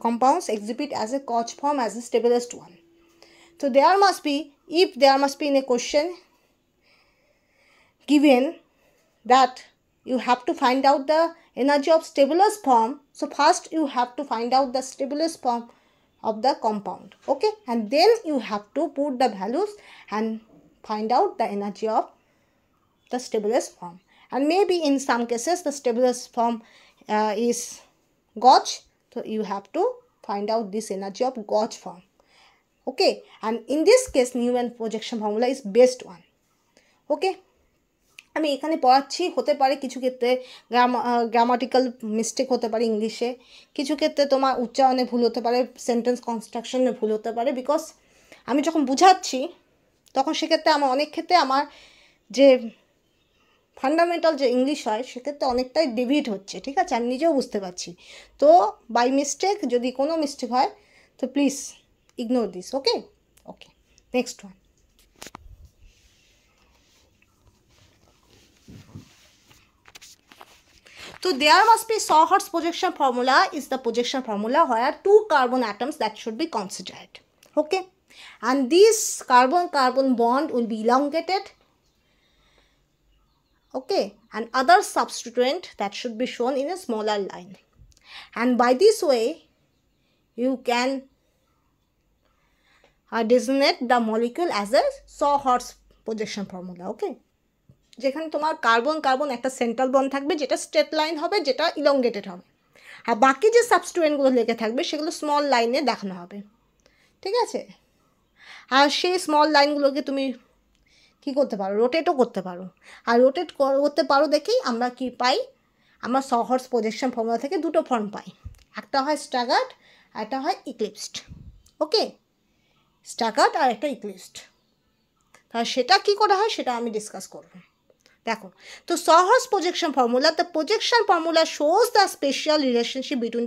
compounds exhibit as a gauge form as a stablest one. So there must be, if there must be in a question given that you have to find out the energy of stablest form, so first you have to find out the stablest form of the compound. Okay, and then you have to put the values and find out the energy of the stablest form, and maybe in some cases the stablest form is gauge, so you have to find out this energy of gauge form. Okay, and in this case Newman projection formula is best one. Okay, আমি এখানে পড়াচ্ছি, হতে পারে কিছু ক্ষেত্রে grammatical mistake হতে পারে ইংলিশে, কিছু ক্ষেত্রে তোমার উচ্চারণে ভুল হতে পারে, সেন্টেন্স কনস্ট্রাকশনে ভুল হতে পারে, বিকজ আমি যখন বুঝাচ্ছি তখন সেক্ষেত্রে আমার অনেক ক্ষেত্রে আমার যে ফান্ডামেন্টাল যে ইংলিশ হয় সেক্ষেত্রে অনেকটাই ডেভিয়েট হচ্ছে, ঠিক আছে, আমি নিজেও বুঝতে পারছি। তো বাই মিস্টেক যদি কোনো মিস্টেক হয় তো please ignore this. Okay, okay, next one. So there must be Sawhorse projection formula is the projection formula where two carbon atoms that should be considered. Okay, and this carbon bond will be elongated. Okay, and other substituent that should be shown in a smaller line, and by this way you can designate the molecule as a Sawhorse projection formula. ওকে, যেখানে তোমার carbon carbon একটা central bond থাকবে যেটা straight line হবে, যেটা elongated হবে, আর বাকি যে সাবস্টিটুয়েন্টগুলো লেগে থাকবে সেগুলো স্মল লাইনে দেখানো হবে। ঠিক আছে, আর সেই স্মল লাইনগুলোকে তুমি কী করতে পারো, রোটেটও করতে পারো। আর রোটেট করতে পারো দেখেই আমরা কি পাই, আমরা সহর্স প্রজেকশন ফর্মুলা থেকে দুটো ফর্ম পাই, একটা হয় স্ট্যাগার্ড আর একটা হয় ইক্লিপসড। ওকে, স্ট্যাগার্ড আর একটা ইক্লিপসড, তাহলে সেটা কী করে হয় সেটা আমি ডিসকাস করব। দেখো, তো sawhorse projection formula, the projection formula shows the spatial relationship between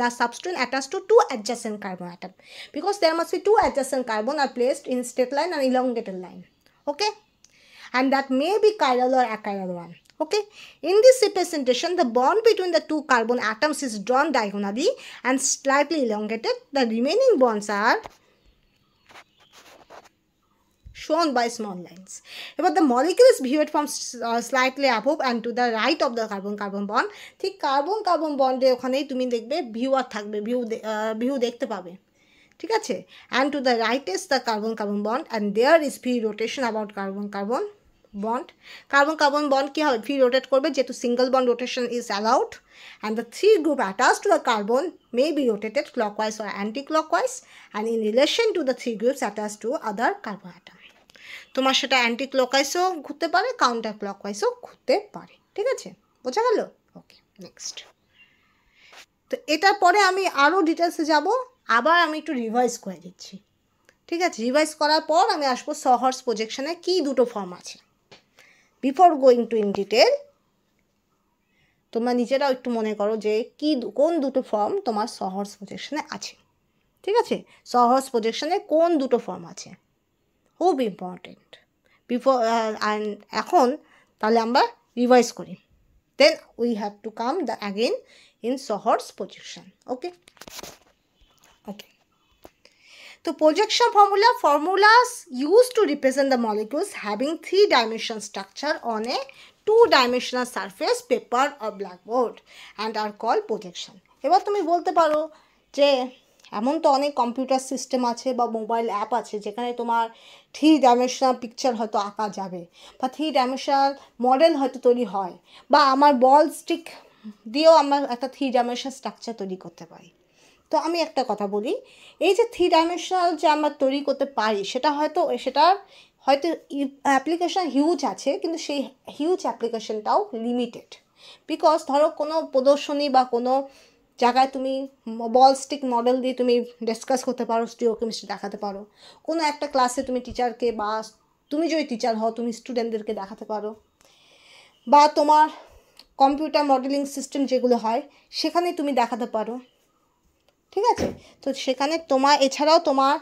the substance attached to two adjacent carbon atom, because there must be two adjacent carbon are placed in straight line and elongated line. Okay, and that may be chiral or achiral one. Okay, in this representation the bond between the two carbon atoms is drawn diagonally and slightly elongated. The remaining bonds are shown by small lines. But the molecule is viewed from slightly above and to the right of the carbon carbon bond. ঠিক carbon carbon বন্ডে ওখানেই তুমি দেখবে viewer থাকবে, view দেখতে পাবে। ঠিক আছে, and to the right is the carbon carbon bond and there is free rotation about carbon carbon bond. Carbon carbon bond কি হবে, free rotate করবে যেহেতু single bond rotation is allowed, and the three group attached to the carbon may be rotated clockwise or anti-clockwise and in relation to the three groups attached to other carbon atom. তোমার সেটা anti ক্লকওয়াইজও ঘুরতে পারে, counter ক্লকওয়াইজও ঘুরতে পারে। ঠিক আছে, বোঝা গেল? ওকে, নেক্সট। তো এটার পরে আমি আরও ডিটেলসে যাব, আবার আমি একটু রিভাইজ করে দিচ্ছি। ঠিক আছে, রিভাইজ করার পর আমি আসবো সহর্স প্রজেকশনে কী দুটো ফর্ম আছে। Before going to in detail তোমরা নিজেরাও একটু মনে করো যে কোন দুটো ফর্ম তোমার সহর্স প্রজেকশনে আছে। ঠিক আছে, সহর্স প্রজেকশনে কোন দুটো ফর্ম আছে, খুব ইম্পর্টেন্ট। অ্যান্ড এখন তাহলে আমরা রিভাইজ করি, then we have to come again in sawhorse projection. Okay okay, তো projection formulas used to represent the molecules having three-dimensional structure on a two-dimensional surface, paper or blackboard and are called projection. এবার তুমি বলতে পারো যে এমন তো অনেক computer system আছে বা মোবাইল অ্যাপ আছে যেখানে তোমার থ্রি ডাইমেনশনাল পিকচার হয়তো আঁকা যাবে বা থ্রি ডাইমেনশনাল মডেল হয়তো তৈরি হয়, বা আমার বল স্টিক দিয়েও আমরা একটা থ্রি ডাইমেনশনাল স্ট্রাকচার তৈরি করতে পারি। তো আমি একটা কথা বলি, এই যে থ্রি ডাইমেনশনাল যে আমরা তৈরি করতে পারি সেটার হয়তো অ্যাপ্লিকেশান হিউজ আছে, কিন্তু সেই হিউজ অ্যাপ্লিকেশনটাও লিমিটেড। বিকজ ধরো কোনো প্রদর্শনী বা কোনো জায়গায় তুমি বল স্টিক মডেল দিয়ে তুমি ডিসকাস করতে পারো, স্টিরিওকেমিস্ট্রি দেখাতে পারো। কোনো একটা ক্লাসে তুমি টিচারকে, বা তুমি যদি টিচার হও তুমি স্টুডেন্টদেরকে দেখাতে পারো, বা তোমার কম্পিউটার মডেলিং সিস্টেম যেগুলো হয় সেখানে তুমি দেখাতে পারো। ঠিক আছে, তো সেখানে তোমার এছাড়াও তোমার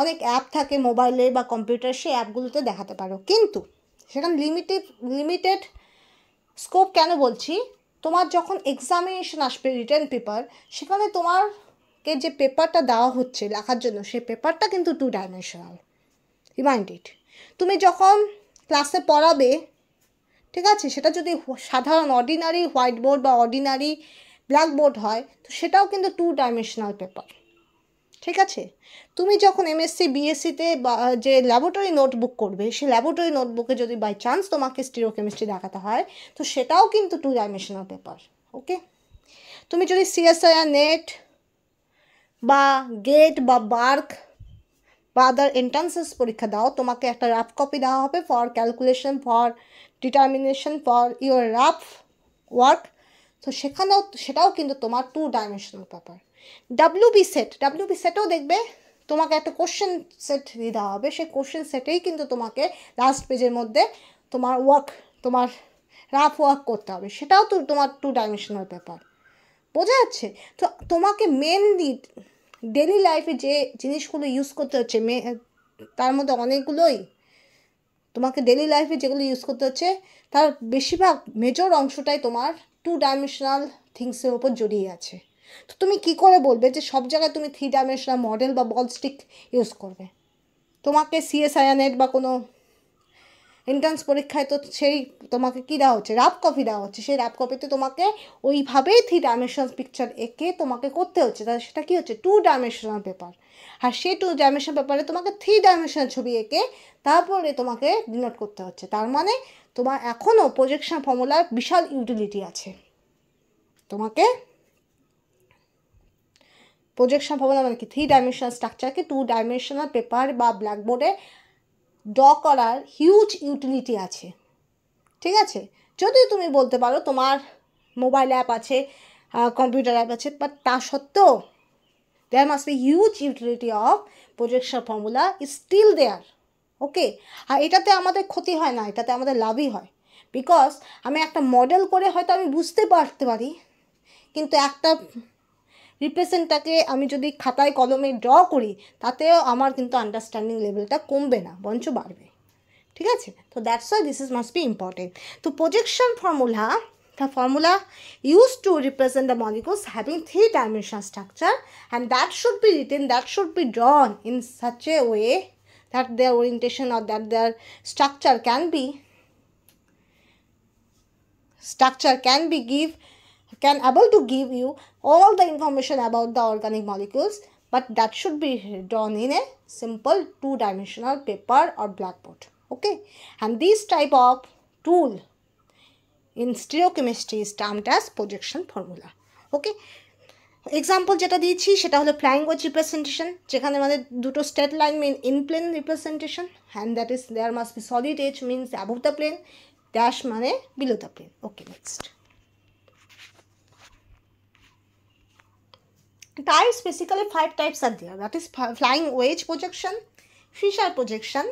অনেক অ্যাপ থাকে মোবাইলে বা কম্পিউটার, সেই অ্যাপগুলোতে দেখাতে পারো। কিন্তু সেখানে লিমিটেড স্কোপ কেন বলছি, তোমার যখন এক্সামিনেশন আসবে রিটেন পেপার, সেখানে তোমাকে যে পেপারটা দেওয়া হচ্ছে লেখার জন্য সেই পেপারটা কিন্তু টু ডাইমেনশনাল। রিমাইন্ড ইট, তুমি যখন ক্লাসে পড়াবে, ঠিক আছে, সেটা যদি সাধারণ অর্ডিনারি হোয়াইট বোর্ড বা অর্ডিনারি ব্ল্যাকবোর্ড হয় তো সেটাও কিন্তু টু ডাইমেনশনাল পেপার। ঠিক আছে, তুমি যখন এমএসসি বিএসসিতে যে ল্যাবরেটরি নোটবুক করবে, সেই ল্যাবরেটরি নোটবুকে যদি বাই চান্স তোমাকে স্টিরিওকেমিস্ট্রি দেখাতে হয় তো সেটাও কিন্তু টু ডাইমেনশনাল পেপার। ওকে, তুমি যদি সিএসআইআর নেট বা গেট বা বার্ক বা আদার এন্ট্রান্সেস পরীক্ষা দাও, তোমাকে একটা রাফ কপি দেওয়া হবে for calculation, for determination, for your rough work. তো সেটাও কিন্তু তোমার টু ডাইমেনশনাল পেপার। ডাব্লিউবি সেটেও দেখবে তোমাকে একটা কোশ্চেন সেট দিয়ে দেওয়া হবে, সেই কোশ্চেন সেটেই কিন্তু তোমাকে লাস্ট পেজের মধ্যে তোমার রাফ ওয়ার্ক করতে হবে, সেটাও তো তোমার টু ডাইমেনশনাল পেপার। বোঝা যাচ্ছে? তো তোমাকে মেনলি ডেলি লাইফে যে জিনিসগুলো ইউজ করতে হচ্ছে, তার মধ্যে অনেকগুলোই তোমাকে ডেলি লাইফে যেগুলো ইউজ করতে হচ্ছে তার বেশিরভাগ মেজর অংশটাই তোমার টু ডাইমেনশনাল থিংসের ওপর জড়িয়ে আছে। তো তুমি কি করে বলবে যে সব জায়গায় তুমি থ্রি ডাইমেনশনাল মডেল বা বল স্টিক ইউজ করবে? তোমাকে সিএসআইআর নেট বা কোনো এন্ট্রান্স পরীক্ষায় তো সেই তোমাকে কী দেওয়া হচ্ছে, রাফ কপি দেওয়া হচ্ছে, সেই রাফ কপিতে তোমাকে ওইভাবেই 3 ডাইমেনশনাল পিকচার এঁকে তোমাকে করতে হচ্ছে, তাহলে সেটা কী হচ্ছে 2 ডাইমেনশনাল পেপার। আর সেই 2 ডাইমেনশনাল পেপারে তোমাকে 3 ডাইমেনশনাল ছবি এঁকে তারপরে তোমাকে ডিনোট করতে হচ্ছে। তার মানে তোমার এখনও প্রজেকশন ফর্মুলার বিশাল ইউটিলিটি আছে। তোমাকে প্রজেকশন ফর্মুলা মানে কি 3 ডাইমেনশনাল স্ট্রাকচারকে 2 ডাইমেনশনাল পেপার বা ব্ল্যাকবোর্ডে ড্র করার হিউজ ইউটিলিটি আছে। ঠিক আছে, যদিও তুমি বলতে পারো তোমার মোবাইল অ্যাপ আছে, কম্পিউটার অ্যাপ আছে, বাট তা সত্ত্বেও there must be huge utility of projection formula is still there. ওকে, আর এটাতে আমাদের ক্ষতি হয় না, এটাতে আমাদের লাভই হয়। বিকজ আমি একটা মডেল করে হয়তো আমি বুঝতে পারতে পারি, কিন্তু একটা রিপ্রেজেন্টটাকে আমি যদি খাতায় কলমে ড্র করি তাতেও আমার কিন্তু আন্ডারস্ট্যান্ডিং লেভেলটা কমবে না, বরঞ্চ বাড়বে। ঠিক আছে, তো that's why this is must be important. তো projection formula, the formula used to represent the molecules having 3-dimensional structure, and that should be written, that should be drawn in such a way that their orientation or that their structure can be able to give you all the information about the organic molecules, but that should be drawn in a simple 2-dimensional paper or blackboard. Okay, and this type of tool in stereochemistry is termed as projection formula. Okay, example যেটা দিয়েছি সেটা হলো flying wedge representation, যেখানে আমাদের দুটো straight line mean in plane representation, and that is there must be solid edge means above the plane, dash মানে below the plane. Okay, next types, basically 5 types are there, that is flying wedge projection, Fisher projection,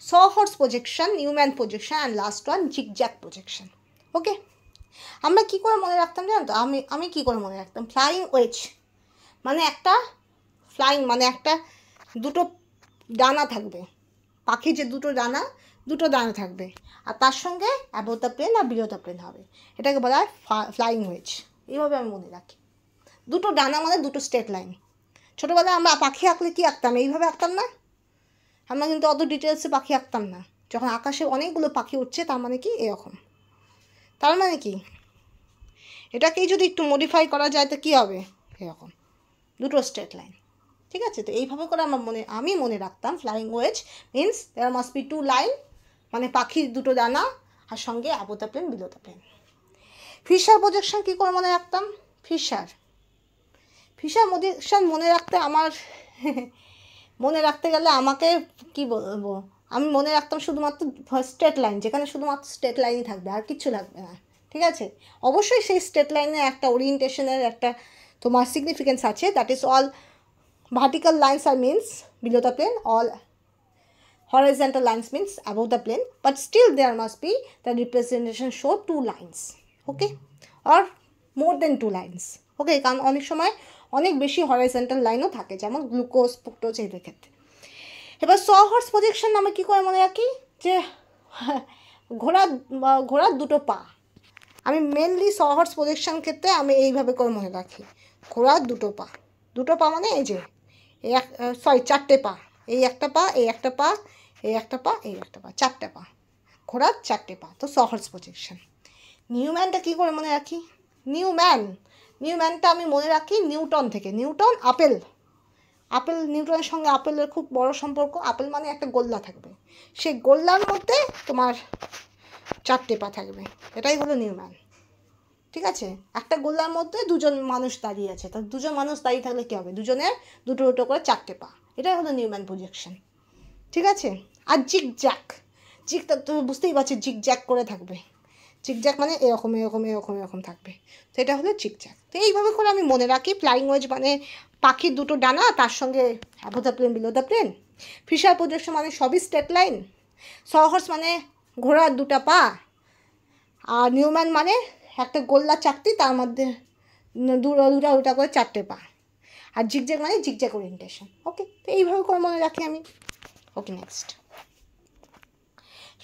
sawhorse projection, Newman projection, and last one zigzag projection. ওকে, আমরা কী করে মনে রাখতাম জানো তো, আমি কী করে মনে রাখতাম, ফ্লাইং ওয়েজ মানে একটা ফ্লাইং মানে একটা দুটো ডানা থাকবে, পাখির যে দুটো ডানা থাকবে, আর তার সঙ্গে অ্যাবভ দ্য প্লেন আর বিলো দ্য প্লেন হবে, এটাকে বলা হয় ফ্লাইং ওয়েজ। এইভাবে আমি মনে রাখি, দুটো ডানা মানে দুটো স্ট্রেট লাইন। ছোটোবেলায় আমরা পাখি আঁকলে কী আঁকতাম, এইভাবে আঁকতাম না, আমরা কিন্তু অত ডিটেলসে পাখি আঁকতাম না। যখন আকাশে অনেকগুলো পাখি উঠছে তার মানে কি এরকম, তার মানে কি এটাকেই যদি একটু মডিফাই করা যায় তো কী হবে, এরকম দুটো স্ট্রেট লাইন। ঠিক আছে, তো এইভাবে করে আমি মনে রাখতাম flying wedge means there must be 2 line, মানে পাখির দুটো ডানা আর সঙ্গে above the plane below the plane. Fischer projection কী করে মনে রাখতাম, ফিশার প্রজেকশন মনে রাখতে গেলে আমাকে কি বলবো, আমি মনে রাখতাম শুধুমাত্র স্ট্রেট লাইন, যেখানে শুধুমাত্র স্ট্রেট লাইনই থাকবে আর কিচ্ছু লাগবে না। ঠিক আছে, অবশ্যই সেই স্ট্রেট লাইনের একটা ওরিয়েন্টেশনের একটা তোমার সিগনিফিকেন্স আছে, that is all vertical lines আর means below the plane, all horizontal lines means above the plane, but still there must be the representation show 2 lines, okay, or more than 2 lines, okay, কারণ অনেক সময় অনেক বেশি horizontal লাইনও থাকে, যেমন glucose fructose এদের ক্ষেত্রে। এবার সহর্স প্রজেকশন আমরা কী করে মনে রাখি, যে ঘোড়ার দুটো পা, আমি মেনলি সহর্স প্রজেকশন ক্ষেত্রে আমি এইভাবে করে মনে রাখি, ঘোড়ার দুটো পা মানে এই যে চারটে পা, এই একটা পা, এই একটা পা, এই একটা পা, এই একটা পা, 4টে পা, ঘোড়ার 4টে পা, তো সহর্স প্রজেকশন। নিউম্যানটা কী করে মনে রাখি, নিউম্যানটা আমি মনে রাখি নিউটন থেকে, আপেল নিউটনের সঙ্গে আপেলের খুব বড় সম্পর্ক, আপেল মানে একটা গোল্লা থাকবে, সেই গোল্লার মধ্যে তোমার 4টে পা থাকবে, এটাই হলো নিউম্যান। ঠিক আছে, একটা গোল্লার মধ্যে দুজন মানুষ দাঁড়িয়ে আছে, তো দুজন মানুষ দাঁড়িয়ে থাকলে কী হবে, দুজনের দুটো করে 4টে পা, এটাই হলো নিউম্যান প্রজেকশন। ঠিক আছে, আর জিগটা তুমি বুঝতেই পারছো, জিগজ্যাগ করে থাকবে, জিগজ্যাগ মানে এরকম থাকবে, তো এটা হলো জিগজ্যাগ। তো এইভাবে করে আমি মনে রাখি ফ্লাইং ওয়েজ মানে পাখির দুটো ডানা, তার সঙ্গে above the plane below the plane, Fischer projection মানে সবই স্ট্রেট লাইন, সহর্স মানে ঘোড়ার দুটা পা, আর নিউম্যান মানে একটা গোল্লা চাকতি, তার মধ্যে দুটা করে 4টে পা, আর জিগজ্যাগ মানে জিগজ্যাগ ওরিয়েন্টেশন। ওকে, তো এইভাবে করে মনে রাখি আমি। ওকে, next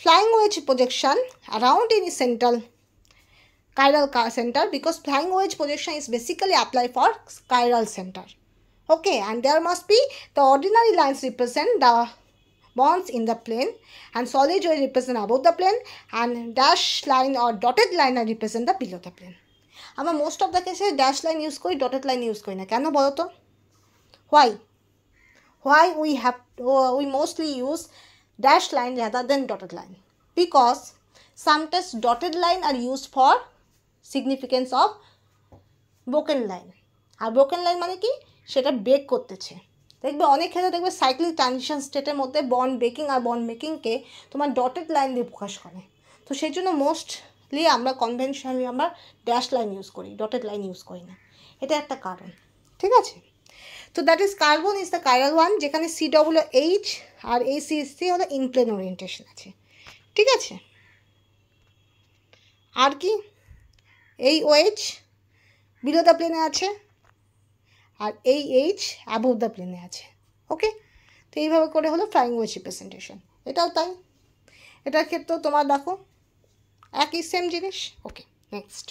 flying wedge projection around any central chiral center, because flying wedge projection is basically applied for chiral center. Okay, and there must be the ordinary lines represent the bonds in the plane, and solid will represent above the plane, and dash line or dotted line will represent the below the plane. আমরা most of the cases dash line use করি, dotted line use করি না, কেন বলো তো? Why we mostly use dash line rather than dotted line? Because sometimes dotted line are used for significance of broken line. R broken line মানে কি? সেটা break করতেছে। দেখবে অনেক ক্ষেত্রে দেখবে সাইক্লিক ট্রানজিশন স্টেটের মধ্যে বন্ড ব্রেকিং আর বন্ড মেকিংকে তোমার ডটেড লাইন দিয়ে প্রকাশ করে। তো সেই জন্য মোস্টলি আমরা কনভেনশনালি আমরা ড্যাশ লাইন ইউজ করি, ডটেড লাইন ইউজ করি না। এটা একটা কারণ, ঠিক আছে? তো that is carbon is the chiral one, যেখানে সি ডবল এইচ আর এই সি হলো ইনপ্লেন ওরিয়েন্টেশন আছে, ঠিক আছে? আর কি? এই ওএইচ বিলো দ্য প্লেনে আছে, আর এই এইচ অ্যাবোভ দ্য প্লেনে আছে। ওকে, তো এইভাবে করে হলো ফ্লাইং ওয়েজ রিপ্রেজেন্টেশন। এটাও তাই, এটার ক্ষেত্রেও তোমার দেখো একই সেম জিনিস। Okay, next.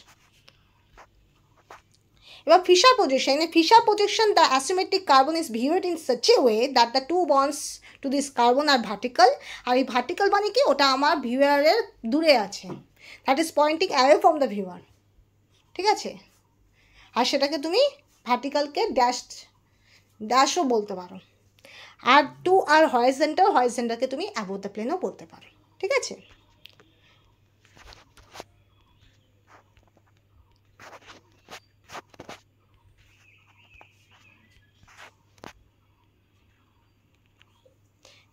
এবার Fischer projection. In Fischer projection the asymmetric carbon is viewed in such a way that the two bonds to this carbon are vertical. আর এই ভার্টিক্যাল মানে কি? ওটা আমার ভিউয়ারের দূরে আছে, that is pointing away from the viewer, ঠিক আছে? আর সেটাকে তুমি ভার্টিক্যালকে ড্যাশও বলতে পারো। আর টু আর হরাইজন্টালকে তুমি অ্যাবোভ দ্য প্লেনও বলতে পারো, ঠিক আছে?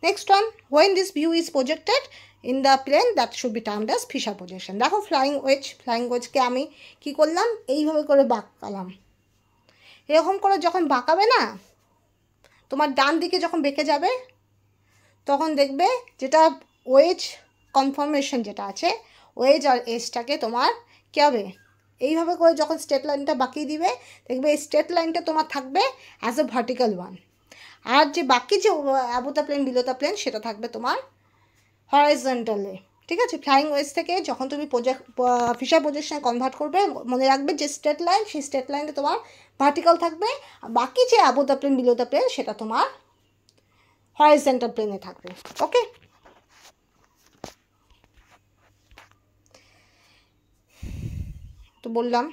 Next one, when this view is projected in the plane, that should be termed as Fisher projection. দেখো ফ্লাইং ওয়েজকে আমি কি করলাম? এইভাবে করে বাঁকালাম। এরকম করে যখন বাঁকাবে না, তোমার ডান দিকে যখন বেঁকে যাবে, তখন দেখবে যেটা ওয়েজ কনফর্মেশন যেটা আছে, ওয়েজ আর এজটাকে তোমার কী হবে? এইভাবে করে যখন স্ট্রেট লাইনটা বাঁকিয়ে দিবে, দেখবে এই স্ট্রেট লাইনটা তোমার থাকবে অ্যাজ এ ভার্টিক্যাল ওয়ান, আর যে বাকি যে above the plane below the plane সেটা থাকবে তোমার হরাইজন্টালে, ঠিক আছে? ফ্লাইং ওয়েজ থেকে যখন তুমি ফিশার প্রজেকশনে কনভার্ট করবে, মনে রাখবে যে স্ট্রেট লাইন, সেই স্ট্রেট লাইনে তোমার ভার্টিক্যাল থাকবে, আর বাকি যে above the plane below the plane সেটা তোমার হরাইজন্টাল প্লেনে থাকবে। ওকে, তো বললাম।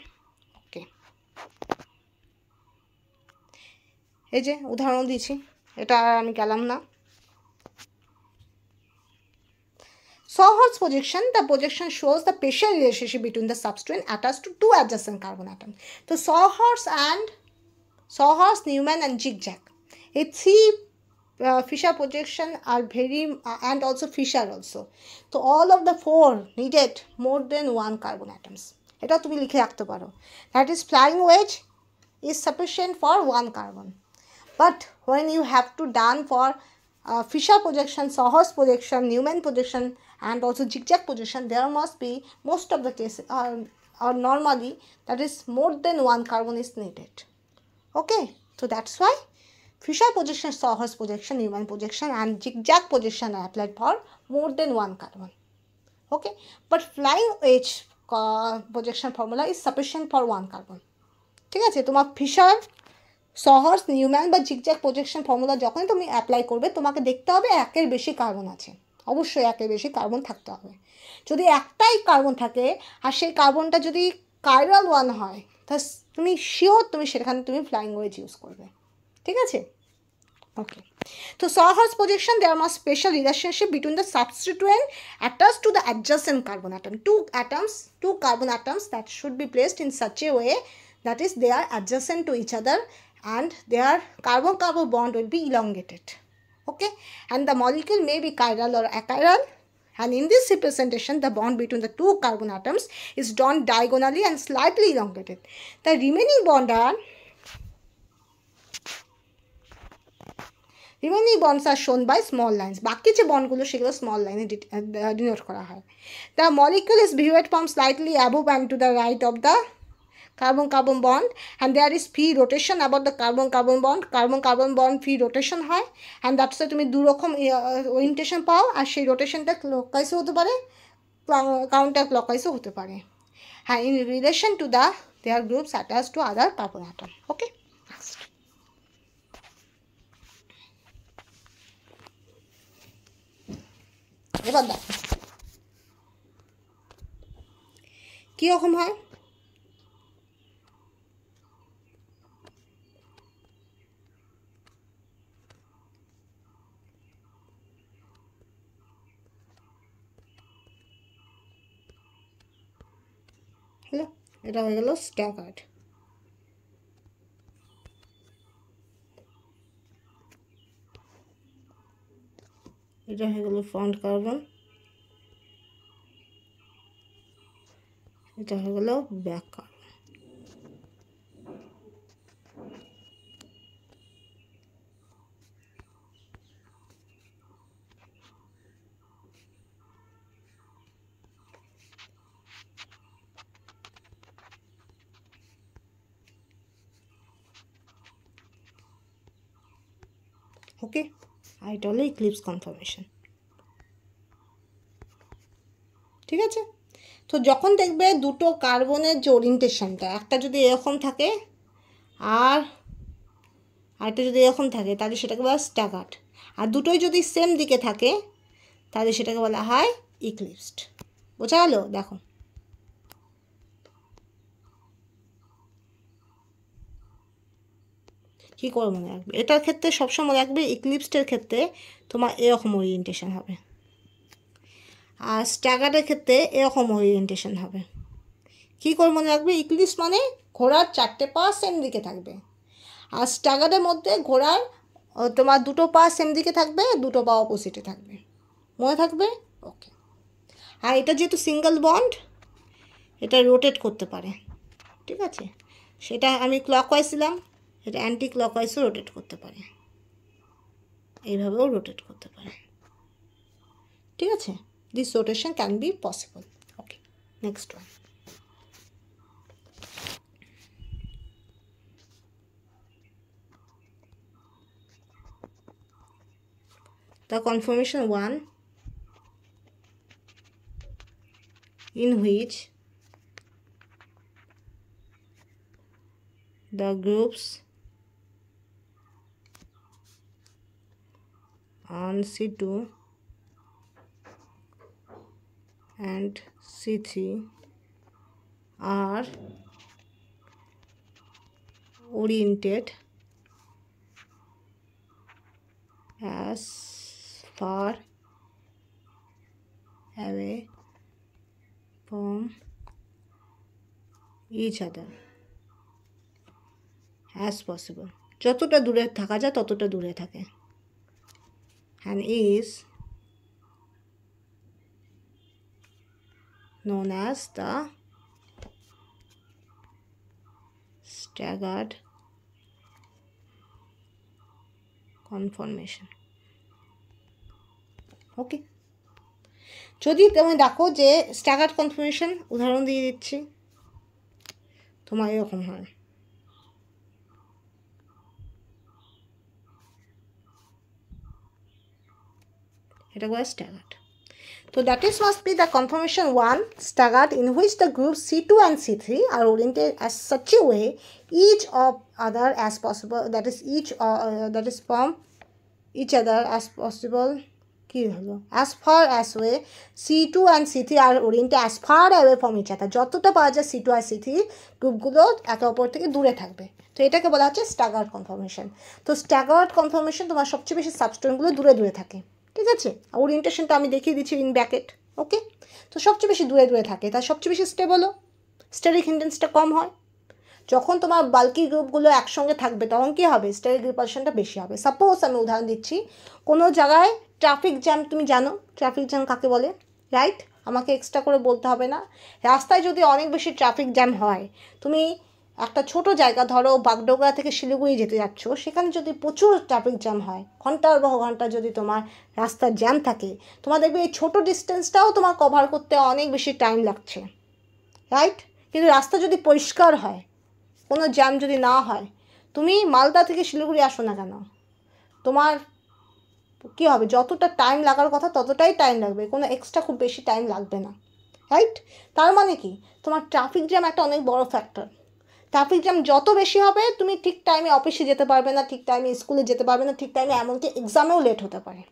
ওকে, এই যে উদাহরণ দিয়েছি, এটা আর আমি গেলাম না। Sawhorse projection, the projection shows the pressure relationship between the substrate attached to two adjacent carbon atoms. So Sawhorse, Newman and Zigzag, এই three Fisher projection are very and also Fisher also. So all of the four needed more than one carbon atoms. এটা তুমি লিখে রাখতে পারো। That is flying wedge is sufficient for one carbon. But when you have to done for Fisher projection, Sawhorse projection, Newman projection and also zigzag projection, there must be most of the cases or normally that is more than one carbon is needed. Okay, so that's why Fisher projection, Sawhorse projection, Newman projection and zigzag projection are applied for more than one carbon. Okay, but flying wedge projection formula is sufficient for one carbon. ঠিক আছে? তোমার fisher, সহর্স, Neumann বা zigzag projection formula যখনই তুমি apply করবে, তোমাকে দেখতে হবে একের বেশি কার্বন আছে, অবশ্যই একের বেশি কার্বন থাকতে হবে। যদি একটাই কার্বন থাকে আর সেই কার্বনটা যদি কাইরাল ওয়ান হয়, তা তুমি শিওর তুমি সেখানে তুমি ফ্লাইং ওয়েজ ইউজ করবে, ঠিক আছে? ওকে, তো Sawhorse projection, there must special relationship between the substituent attached to the adjacent carbon atom. Two carbon atoms that should be placed in such a way that is they are adjacent to each other and their carbon-carbon bond will be elongated. Okay, and the molecule may be chiral or achiral, and in this representation the bond between the two carbon atoms is drawn diagonally and slightly elongated. The remaining bonds are shown by small lines. বাকি যে বন্ডগুলো সেগুলো small লাইনে denote করা হয়। The molecule is viewed from slightly above and to the right of the carbon-carbon bond, and there is free rotation about the carbon-carbon bond. Carbon-carbon bond free rotation হয়, and that's why তুমি দুরকম orientation পাও, আর সেই রোটেশনটা ক্লকওয়াইজও হতে পারে, counter ক্লকওয়াইজও হতে পারে। হ্যাঁ, in relation to their groups attached to other carbon atom. Okay, next. এবার দেখো কীরকম হয়। হলো, এটা হয়ে গেল স্ট্যাগার্ড। এটা হয়ে গেল ফ্রন্ট কার্বন, এটা হয়ে গেল ব্যাক কার্বন। ওকে, আর এটা হলো ইক্লিপস কনফর্মেশন। ঠিক আছে, তো যখন দেখবে দুটো কার্বনের যে ওরিয়েন্টেশনটা, একটা যদি এরকম থাকে আর আরেকটা যদি এরকম থাকে, তাহলে সেটাকে বলা হয় স্ট্যাগার্ড। আর দুটোই যদি সেম দিকে থাকে তাহলে সেটাকে বলা হয় ইক্লিপসড। বোঝা গেল? দেখো কী করে মনে রাখবে, এটার ক্ষেত্রে সবসময় মনে রাখবে ইক্লিপসডের ক্ষেত্রে তোমার এরকম ওরিয়েন্টেশন হবে, আর স্ট্যাগার্ডের ক্ষেত্রে এরকম ওরিয়েন্টেশন হবে। কী করে মনে রাখবে? ইক্লিপস মানে ঘোড়ার চারটে পা সেম দিকে থাকবে, আর স্ট্যাগার্ডের মধ্যে ঘোড়ার তোমার দুটো পা সেম দিকে থাকবে, দুটো পা অপোজিটে থাকবে। মনে থাকবে? ওকে। আর এটা যেহেতু সিঙ্গেল বন্ড, এটা রোটেট করতে পারে। ঠিক আছে, সেটা আমি ক্লকওয়াইজ ছিলাম, এটা অ্যান্টি ক্লকওয়াইজও রোটেট করতে পারে, এইভাবেও রোটেট করতে পারে। ঠিক আছে, this rotation can be possible. Okay, next one. The conformation 1, in which the groups on C2 and C3 are oriented as far away from each other as possible, যতটা দূরে থাকা যায় ততটা দূরে থাকে, and is known as the staggered conformation. ওকে, যদি তুমি দেখো যে স্ট্যাগার্ড কনফর্মেশন, উদাহরণ দিয়ে দিচ্ছি, তোমার এরকম হয়, এটা বলে staggered. So that is must be the conformation 1, staggered, in which the groups C2 and C3 are oriented as such a way each of other as possible, that is that is from each other as possible, as far as way C2 and C3 are oriented as far away from each other, যতটা পাওয়া যায় C2 আর C3 গ্রুপগুলো একে অপর থেকে দূরে থাকবে, তো এটাকে বলা হচ্ছে স্ট্যাগার্ড কনফর্মেশন। তো স্ট্যাগার্ড কনফর্মেশন তোমার সবচেয়ে বেশি সাবস্টোনগুলো দূরে দূরে থাকে। ঠিক আছে, ওরিয়েন্টেশনটা আমি দেখিয়ে দিচ্ছি ইন ব্র্যাকেট। ওকে, তো সবচেয়ে বেশি দূরে দূরে থাকে, তার সবচেয়ে বেশি স্টেবলও, স্টেরিক হিন্ডেন্সটা কম হয়। যখন তোমার বাল্কি গ্রুপগুলো একসঙ্গে থাকবে তখন কী হবে? স্টেরিক রিপালশনটা বেশি হবে। সাপোজ আমি উদাহরণ দিচ্ছি, কোনো জায়গায় ট্রাফিক জ্যাম, তুমি জানো ট্রাফিক জ্যাম কাকে বলে, রাইট? আমাকে এক্সট্রা করে বলতে হবে না। রাস্তায় যদি অনেক বেশি ট্রাফিক জ্যাম হয়, তুমি একটা ছোট জায়গা, ধরো বাগডোগরা থেকে শিলিগুড়ি যেতে যাচ্ছ, সেখানে যদি প্রচুর ট্রাফিক জ্যাম হয়, ঘন্টার বহু ঘন্টা যদি তোমার রাস্তার জ্যাম থাকে, তোমার দেখবে এই ছোটো ডিস্টেন্সটাও তোমার কভার করতে অনেক বেশি টাইম লাগছে, রাইট? কিন্তু রাস্তা যদি পরিষ্কার হয়, কোনো জ্যাম যদি না হয়, তুমি মালদা থেকে শিলিগুড়ি আসো না কেন, তোমার কী হবে? যতটা টাইম লাগার কথা ততটাই টাইম লাগবে, কোনো এক্সট্রা খুব বেশি টাইম লাগবে না, রাইট? তার মানে কি, তোমার ট্রাফিক জ্যাম একটা অনেক বড় ফ্যাক্টর। ট্রাফিক জ্যাম যত বেশি হবে, তুমি ঠিক টাইমে অফিসে যেতে পারবে না, ঠিক টাইমে স্কুলে যেতে পারবে না, ঠিক টাইমে এমনকি এক্সামেও লেট হতে পারে।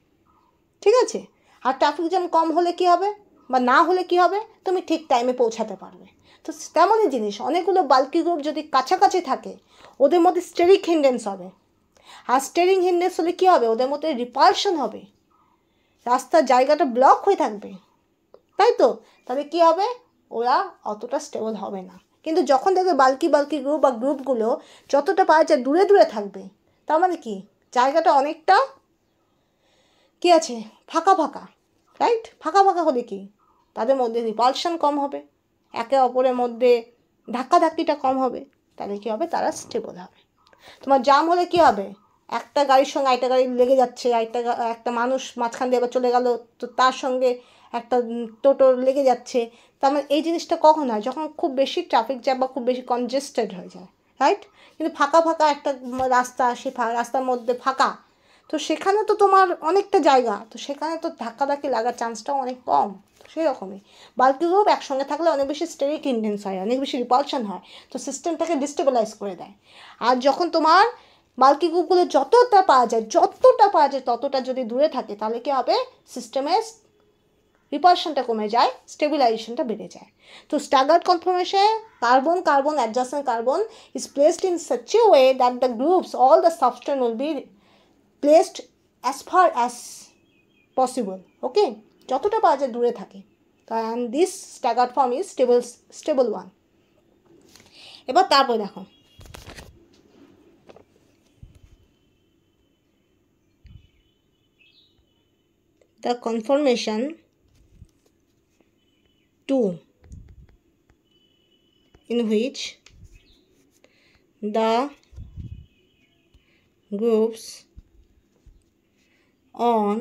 ঠিক আছে, আর ট্রাফিক জ্যাম কম হলে কি হবে বা না হলে কি হবে, তুমি ঠিক টাইমে পৌঁছাতে পারবে। তো তেমনই জিনিস, অনেকগুলো বাল্কি গ্রুপ যদি কাছাকাছি থাকে ওদের মধ্যে স্টেরিক হিন্ডেন্স হবে। আর স্টেরিক হিন্ডেন্স হলে কী হবে, ওদের মধ্যে রিপালশন হবে, রাস্তার জায়গাটা ব্লক হয়ে থাকবে, তাই তো? তাহলে কী হবে, ওরা অতটা স্টেবল হবে না। কিন্তু যখন দেখবে বাল্কি গ্রুপ বা গ্রুপগুলো যতটা পারা যায় দূরে দূরে থাকবে, তার মানে কি জায়গাটা অনেকটা কী আছে, ফাঁকা ফাঁকা, রাইট? ফাঁকা ফাঁকা হলে কি তাদের মধ্যে রিপালশন কম হবে, একে অপরের মধ্যে ধাক্কাধাক্কিটা কম হবে, তাহলে কী হবে, তারা স্টেবল হবে। তোমার জাম হলে কী হবে, একটা গাড়ির সঙ্গে আরেকটা গাড়ি লেগে যাচ্ছে, একটা মানুষ মাঝখান দিয়ে আবার চলে গেল, তো তার সঙ্গে একটা টোটো লেগে যাচ্ছে। তার মানে এই জিনিসটা কখন হয়, যখন খুব বেশি ট্রাফিক জ্যাম বা খুব বেশি কনজেস্টেড হয়ে যায়, রাইট? কিন্তু ফাঁকা ফাঁকা একটা রাস্তা, সেই রাস্তার মধ্যে ফাঁকা, তো সেখানে তো তোমার অনেকটা জায়গা, তো সেখানে তো ধাক্কাধাক্কি লাগার চান্সটাও অনেক কম। সেই রকমই বাল্কি গ্রুপ একসঙ্গে থাকলে অনেক বেশি স্টেরিক ইন্ডেন্স হয়, অনেক বেশি রিপালশন হয়, তো সিস্টেমটাকে ডিস্টেবিলাইজ করে দেয়। আর যখন তোমার বাল্কি গ্রুপগুলো যতটা পাওয়া যায় ততটা যদি দূরে থাকে, তাহলে কী হবে, সিস্টেমের রিপালশনটা কমে যায়, স্টেবিলাইজেশনটা বেড়ে যায়। তো স্ট্যাগার্ড কনফর্মেশনে carbon adjacent carbon is placed in such a way that the groups all the substance will be placed as far as possible, okay? যতটা পাওয়া যায় দূরে থাকে, and this staggered form is stable one. এবার তারপর দেখো, the conformation 2 in which the groups on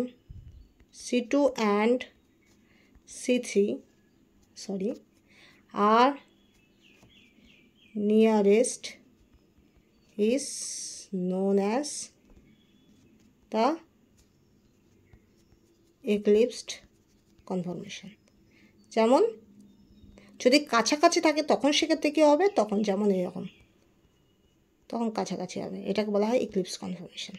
C2 and C3 are nearest is known as the eclipsed conformation. যেমন যদি কাছাকাছি থাকে তখন সেক্ষেত্রে কী হবে, তখন যেমন এরকম, তখন কাছাকাছি হবে, এটাকে বলা হয় eclipse conformation.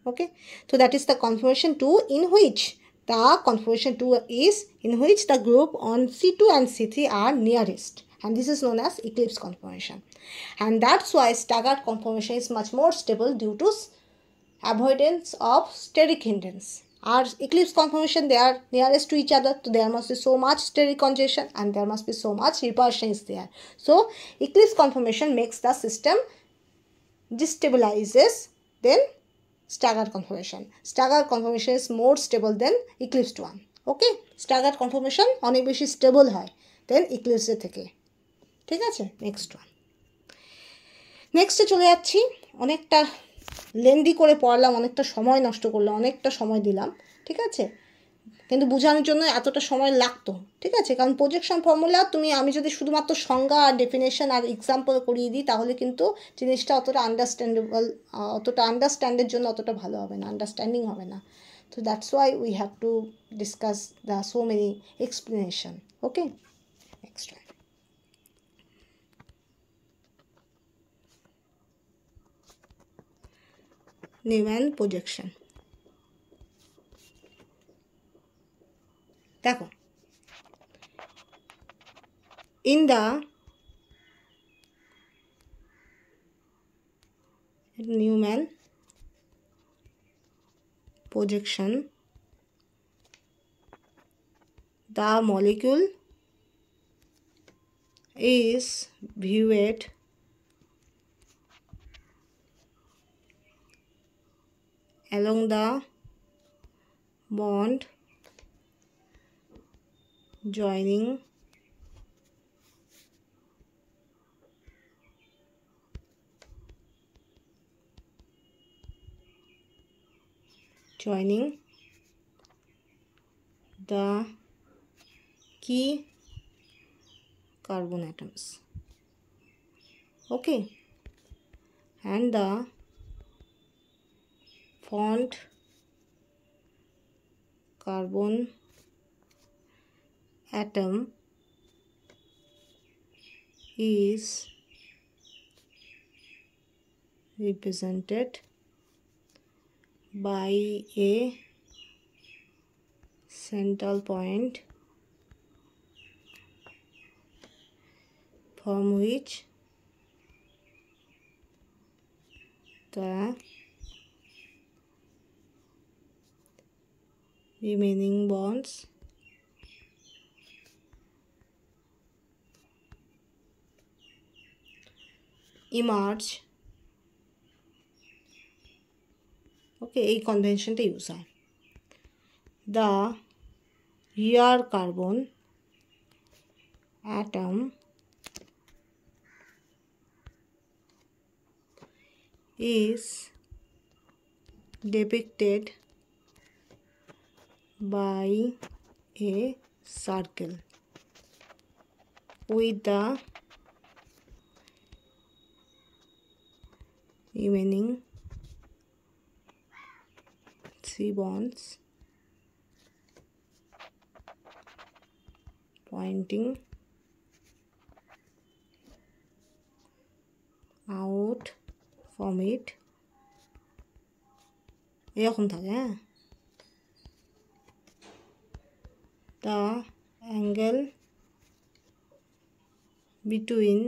Okay, so that is the conformation 2 in which the group on C2 and C3 are nearest, and this is known as eclipse conformation. And that's why staggered conformation is much more stable due to avoidance of steric hindrance. Our eclipse conformation, they are nearest to each other, so there must be so much steric congestion and there must be so much repulsion is there. So eclipse conformation makes the system destabilizes then staggered conformation is more stable than eclipsed one. Okay, staggered conformation অনেক বেশি stable হয় দেন ইক্লিপসের থেকে, ঠিক আছে? নেক্সটে চলে যাচ্ছি, অনেকটা লেন্দি করে পড়লাম, অনেকটা সময় নষ্ট করলাম, অনেকটা সময় দিলাম, ঠিক আছে? কিন্তু বোঝানোর জন্য এতটা সময় লাগতো, ঠিক আছে? কারণ প্রজেকশন ফর্মুলা আমি যদি শুধুমাত্র সংজ্ঞা আর ডেফিনেশন আর এক্সাম্পল করিয়ে দিই তাহলে কিন্তু জিনিসটা অতটা আন্ডারস্ট্যান্ডের জন্য অতটা ভালো হবে না, আন্ডারস্ট্যান্ডিং হবে না। তো that's why we have to discuss the so many explanation. Okay, next one. Newman projection. দেখো, in the Newman projection, the molecule is viewed along the bond joining the key carbon atoms. Okay, and the formed carbon atom is represented by a central point from which the remaining bonds emerge. ওকে, এই কনভেনশনটা use হয়। The rear carbon atom is depicted by a circle with the remaining 3 bonds pointing out from it. এরকম থাকে, হ্যাঁ। The angle between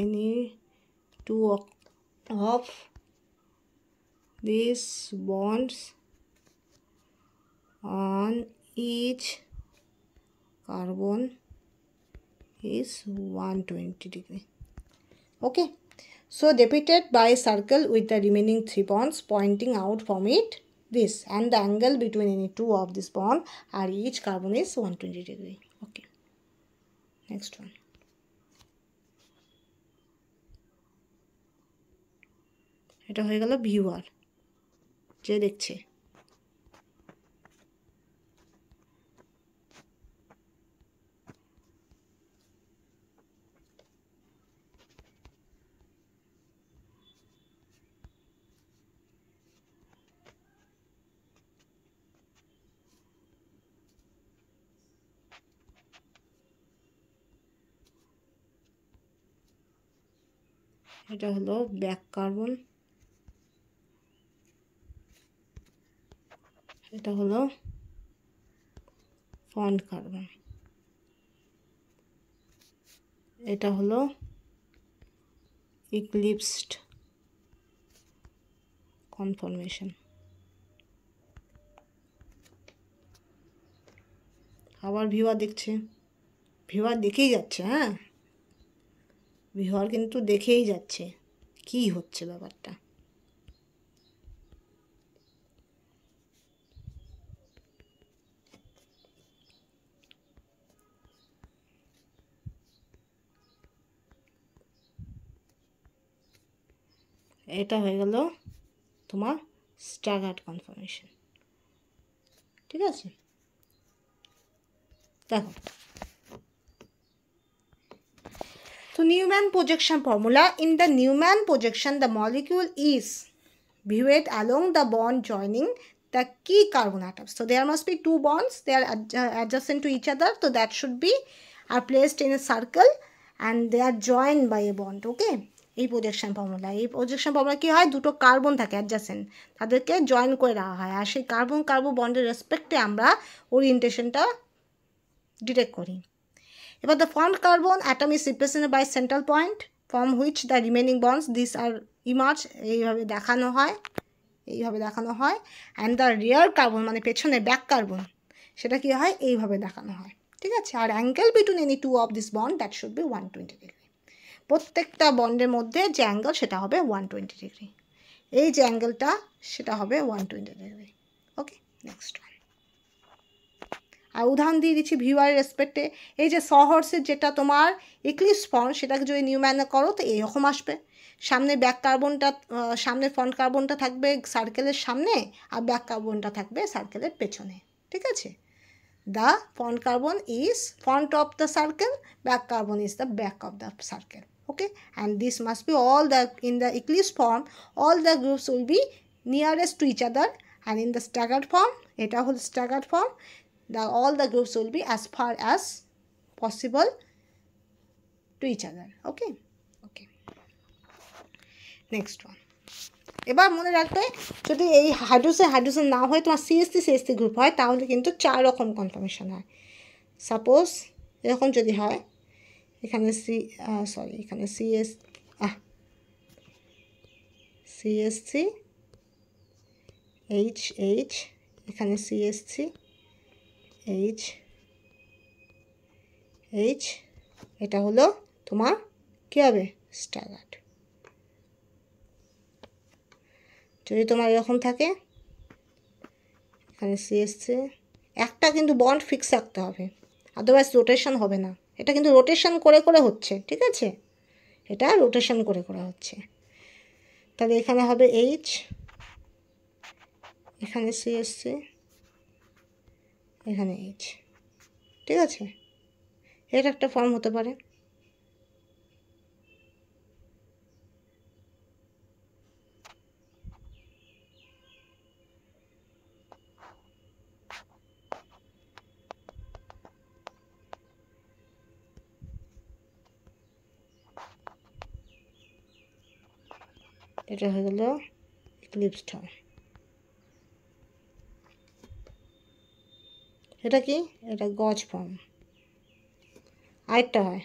any two of these bonds on each carbon is 120 degree. Okay, so depicted by a circle with the remaining 3 bonds pointing out from it, this, and the angle between any two of this bond at each carbon is 120 degree. Okay, next one. এটা হয়ে গেল viewer, যে দেখছে। এটা হলো back carbon, এটা হলো front carbon, এটা হলো ইক্লিপসড কনফর্মেশন। আবার ভিউয়ার দেখছে, ভিউয়ার দেখেই যাচ্ছে, হ্যাঁ, ভিউয়ার কিন্তু দেখেই যাচ্ছে কি হচ্ছে ব্যাপারটা। এটা হয়ে গেল তোমার স্ট্যাগার্ড কনফর্মেশন। ঠিক আছে, দেখো তো Newman projection formula. In the Newman projection, the molecule is viewed along the bond joining the key carbon atoms. So there must be 2 bonds, they are adjacent to each other, so that should be are placed in a circle and they are joined by a bond. Okay, এই projection formula, এই projection formula কী হয়, দুটো carbon থাকে adjacent, তাদেরকে join করে রাখা হয়, আর সেই কার্বন কার্বন বন্ডের রেসপেক্টে আমরা ওরিয়েন্টেশনটা ডিটেক্ট করি। এবার the front carbon atom is represented by central point from which the remaining bonds these are emerge, এইভাবে দেখানো হয়, এইভাবে দেখানো হয়। অ্যান্ড দ্য রিয়ার কার্বন মানে পেছনে ব্যাক কার্বন, সেটা কী হয়, এইভাবে দেখানো হয়। ঠিক আছে, আর angle between any two of this bond that should be 120 degree. প্রত্যেকটা বন্ডের মধ্যে যে অ্যাঙ্গেল সেটা হবে 120 ডিগ্রি, এই যে অ্যাঙ্গেলটা সেটা হবে 120 ডিগ্রি। ওকে, নেক্সট ওয়ান। আর উদাহরণ দিয়ে দিচ্ছি ভিউয়ারের রেসপেক্টে, এই যে সহর্সের যেটা তোমার ইক্লিপস ফর্ম, সেটাকে যদি নিউম্যানে করো তো এরকম আসবে। সামনে ব্যাক কার্বনটা, সামনে ফ্রন্ট কার্বনটা থাকবে সার্কেলের সামনে, আর ব্যাক কার্বনটা থাকবে সার্কেলের পেছনে। ঠিক আছে, the front carbon is front of the circle, back carbon is the back of the circle. Okay, and this must be all the in the eclipse form, all the groups will be nearest to each other, and in the staggered form, eta hol staggered form, all the groups will be as far as possible to each other. Okay, okay, next one. এবার মনে রাখবে যদি এই hydrogen না হয় তোমার CSC group হয় তাহলে কিন্তু 4 রকম কনফার্মেশন হয়। সাপোজ এরকম যদি হয়, এখানে এখানে সিএসসি এইচ, এখানে সিএসসি এইচ, এটা হলো তোমার কী হবে স্ট্যাগার্ড। যদি তোমার এরকম থাকে এখানে সিএসসি, একটা কিন্তু বন্ড ফিক্স রাখতে হবে, আদারওয়াইজ রোটেশন হবে না। এটা কিন্তু রোটেশন করে করে হচ্ছে, ঠিক আছে, এটা রোটেশন করে করে হচ্ছে। তাহলে এখানে হবে এইচ, এখানে সিএসসি, এখানে এইচ, ঠিক আছে, এটা একটা ফর্ম হতে পারে। এটা হয়ে গেল ইক্লিপসড হয়। এটা কি, এটা গজ ফর্ম। আরেকটা হয়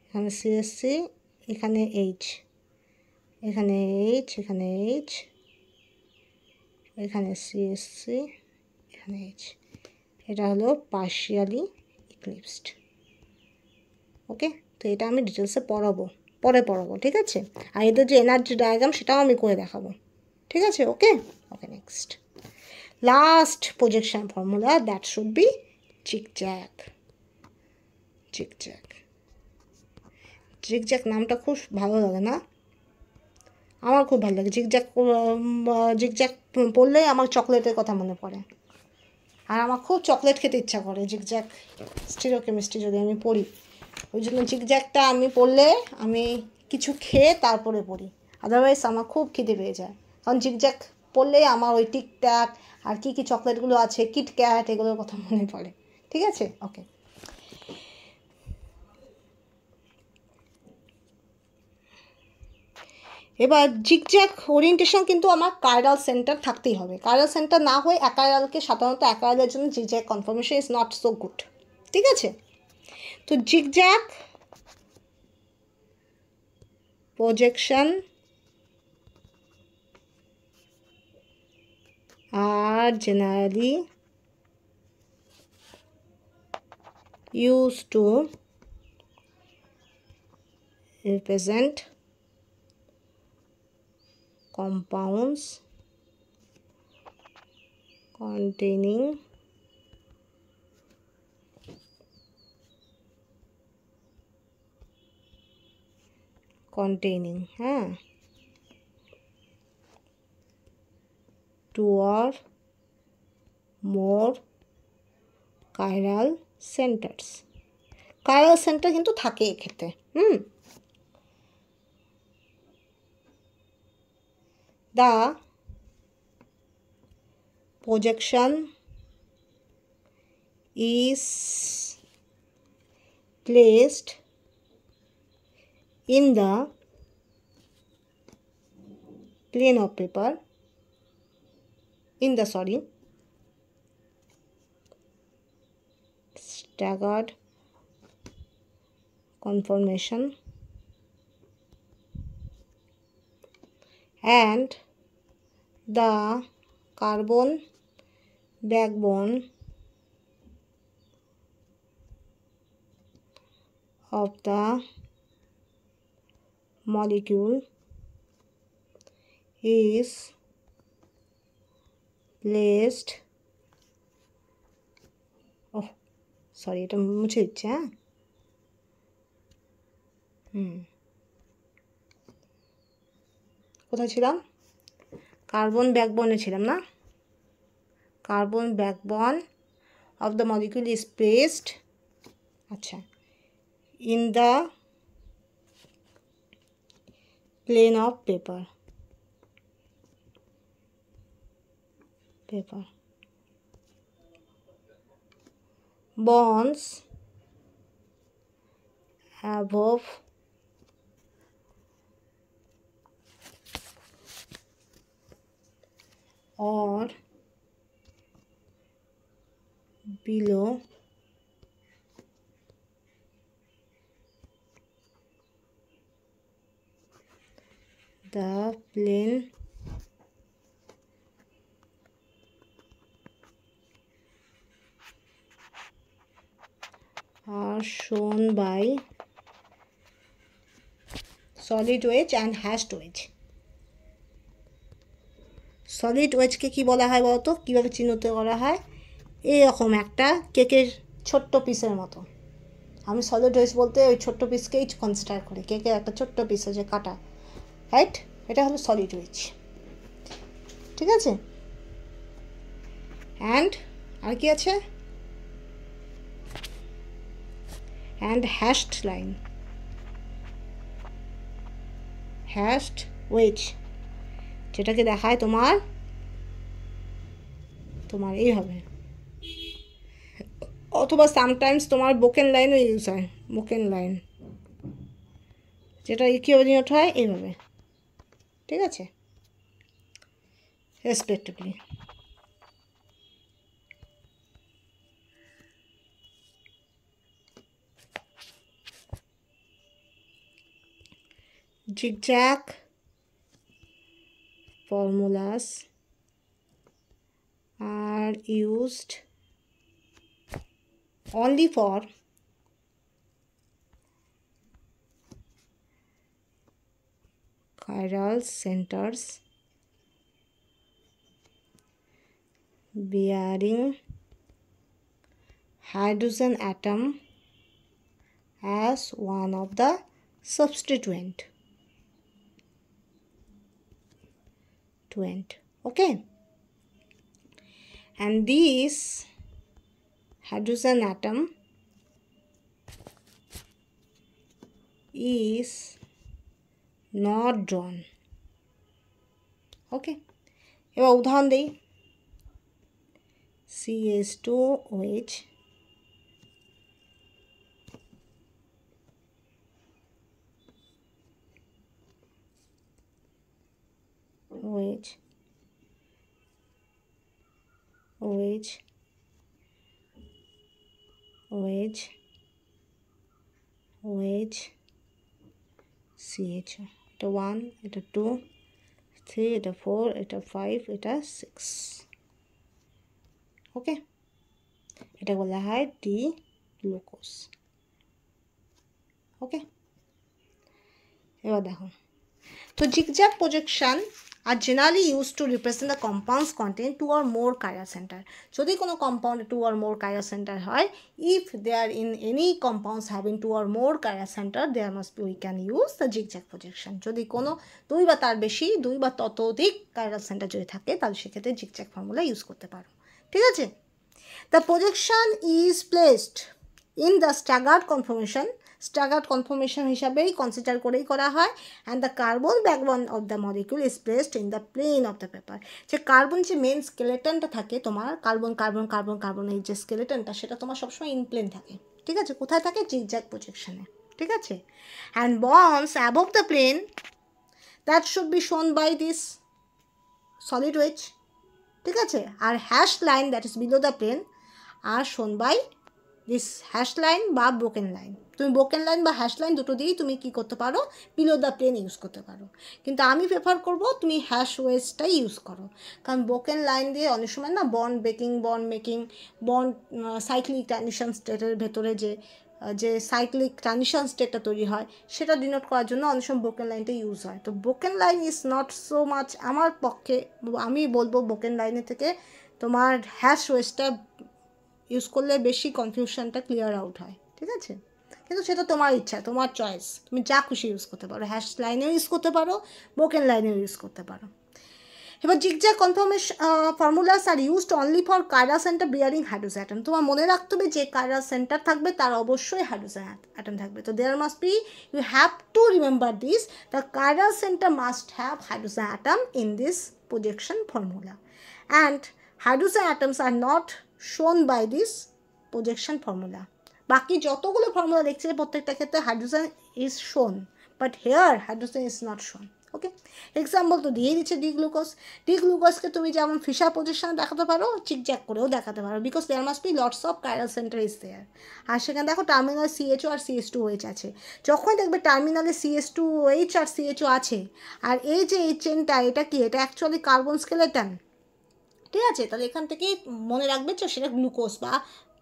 এখানে সিএসসি, এখানে এইচ, এখানে এইচ, এখানে এইচ, এখানে সিএসসি, এখানে এইচ, এটা হলো পার্শিয়ালি ইক্লিপসড। ওকে, তো এটা আমি ডিটেলসে পরে পড়াবো, ঠিক আছে। আর এদের যে এনার্জি ডায়াগ্রাম সেটাও আমি করে দেখাবো, ঠিক আছে। Okay okay, next last projection formula, that should be zigzag. Zigzag নামটা খুব ভালো লাগে না? আমার খুব ভালো লাগে জিগজ্যাগ পড়লেই আমার চকলেটের কথা মনে পড়ে, আর আমার খুব চকলেট খেতে ইচ্ছা করে জিগজ্যাগ স্টিরিওকেমিস্ট্রি যদি আমি পড়ি। ওই জন্য জিগজ্যাগটা আমি পড়লে আমি কিছু খেয়ে তারপরে পড়ি, আদারওয়াইজ আমার খুব খিদে পেয়ে যায়। কারণ জিগজ্যাগ পড়লেই আমার ওই টিকট্যাক আর কী চকলেটগুলো আছে, কিটক্যাট, এগুলোর কথা মনে পড়ে, ঠিক আছে। ওকে, এবার জিগজ্যাগ ওরিয়েন্টেশন কিন্তু আমার কাইরাল সেন্টার থাকতেই হবে। কাইরাল সেন্টার না হয়ে অ্যাকাইরালকে, সাধারণত অ্যাকাইরালের জন্য zigzag confirmation is not so good, ঠিক আছে। তো zigzag projection are generally used to represent compounds containing two or more chiral centers। chiral center কিন্তু থাকে এক্ষেত্রে। The projection is placed in the plane of paper, staggered conformation and the carbon backbone of the molecule is placed, এটা মুছে দিচ্ছে। কোথায় ছিলাম? Carbon ব্যাকবনে ছিলাম না? Carbon backbone of the molecule is placed, আচ্ছা, in the plane of paper. Bonds above or below the plane are shown by solid wedge and hashed wedge. Solid ওয়েজকে কি বলা হয় বলতো, কীভাবে চিহ্নিত করা হয়? এরকম একটা কেকের ছোট্ট পিসের মতো। আমি সলিড ওয়েজ বলতে ওই ছোট্ট পিসকেই কনসিডার করি, কেকের একটা ছোট্ট পিস আছে কাটা, রাইট? এটা হলো সলিড ওয়েজ, ঠিক আছে? অ্যান্ড আর কি আছে? And hashed line, hashed wedge, যেটাকে দেখায় তোমার এইভাবে, অথবা সামটাইমস তোমার বোকেন লাইনও ইউজ হয়, বোকেন লাইন, যেটা কীভাবে ডিনোট হয় এইভাবে, ঠিক আছে, respectively. zigzag formulas are used only for chiral centers bearing hydrogen atom as one of the substituent. Okay, and this hydrogen atom is not drawn. Okay, এবার উদাহরণ দেই। CH2OH OH OH OH OH CH, এটা 1, এটা 2, 3, এটা 4, এটা 5, এটা 6। ওকে, এটা বলা হয় ডি গ্লুকোজ। ওকে, এবার দেখো, তো zigzag projection are generally used to represent the compounds containing 2 or more chiral center. যদি কোনো compound 2 or more chiral center হয়, if they are in any compounds having 2 or more chiral center, there must be, we can use the zigzag projection. যদি কোনো 2 বা তার বেশি, 2 বা ততোধিক chiral center যদি থাকে, তাহলে সেক্ষেত্রে zigzag ফর্মুলা ইউজ করতে পারো, ঠিক আছে? The projection is placed in the staggered conformation, staggered conformation হিসাবেই কনসিডার করেই করা হয়, and the carbon backbone of the molecule is placed in the plane of the paper. যে কার্বন যে মেন স্কেলেটনটা থাকে তোমার, কার্বন কার্বন কার্বন কার্বন এই যে স্কেলেটনটা, সেটা তোমার সবসময় ইন প্লেন থাকে, ঠিক আছে? কোথায় থাকে? জিগজ্যাগ প্রজেকশনে, ঠিক আছে? And bonds above the plane that should be shown by this solid wedge, ঠিক আছে? আর hash line that is below the plane are shown by this hash line বা ব্রোকেন লাইন। তুমি ব্রোকেন লাইন বা hash line দুটো দিয়েই তুমি কী করতে পারো? বিলো দ্য প্লেন ইউজ করতে পারো, কিন্তু আমি প্রেফার করবো তুমি হ্যাশ ওয়েজটাই ইউজ করো, কারণ ব্রোকেন লাইন দিয়ে অনেক সময় না bond breaking, bond making, bond cyclic transition স্টেটের ভেতরে যে সাইক্লিক ট্রানজিশন স্টেটটা তৈরি হয়, সেটা ডিনোট করার জন্য অনেক সময় ব্রোকেন লাইনটা ইউজ হয়। তো broken line is not so much আমার পক্ষে, আমি বলবো ব্রোকেন লাইনের থেকে তোমার হ্যাশ ওয়েজটা ইউজ করলে বেশি কনফিউশনটা ক্লিয়ার আউট হয়, ঠিক আছে? কিন্তু সেটা তোমার ইচ্ছা, তোমার চয়েস, তুমি যা খুশি ইউজ করতে পারো, হ্যাশ লাইনেও ইউজ করতে পারো, ব্রোকেন লাইনেও ইউজ করতে পারো। এবার zigzag confirmation formulas are used only for chiral centre bearing hydrogen atom. তোমার মনে রাখতে হবে যে কাইরাল সেন্টার থাকবে তার অবশ্যই হাইড্রোজেন অ্যাটম থাকবে। তো there must be, you have to remember this, the chiral centre must have hydrogen atom in this projection formula, and hydrogen atoms are not shown by this projection formula. বাকি যতগুলো formula দেখছি প্রত্যেকটা ক্ষেত্রে hydrogen is shown, but here hydrogen is not shown. Okay, example তো দিয়ে দিচ্ছে D glucose. D গ্লুকোজকে তুমি যেমন ফিশার পজিশনে দেখাতে পারো, চিকজ্যাক করেও দেখাতে পারো, because there must be lots of chiral center is there. আর সেখানে দেখো টার্মিনাল CHO আর CH2OH আছে। যখন দেখবে টার্মিনালে CH2OH আর CHO আছে, আর এই যে এই চেনটা, এটা কি, এটা অ্যাকচুয়ালি কার্বন স্কেলেটন, ঠিক আছে? তাহলে এখান থেকেই মনে রাখবে যে সেটা গ্লুকোজ বা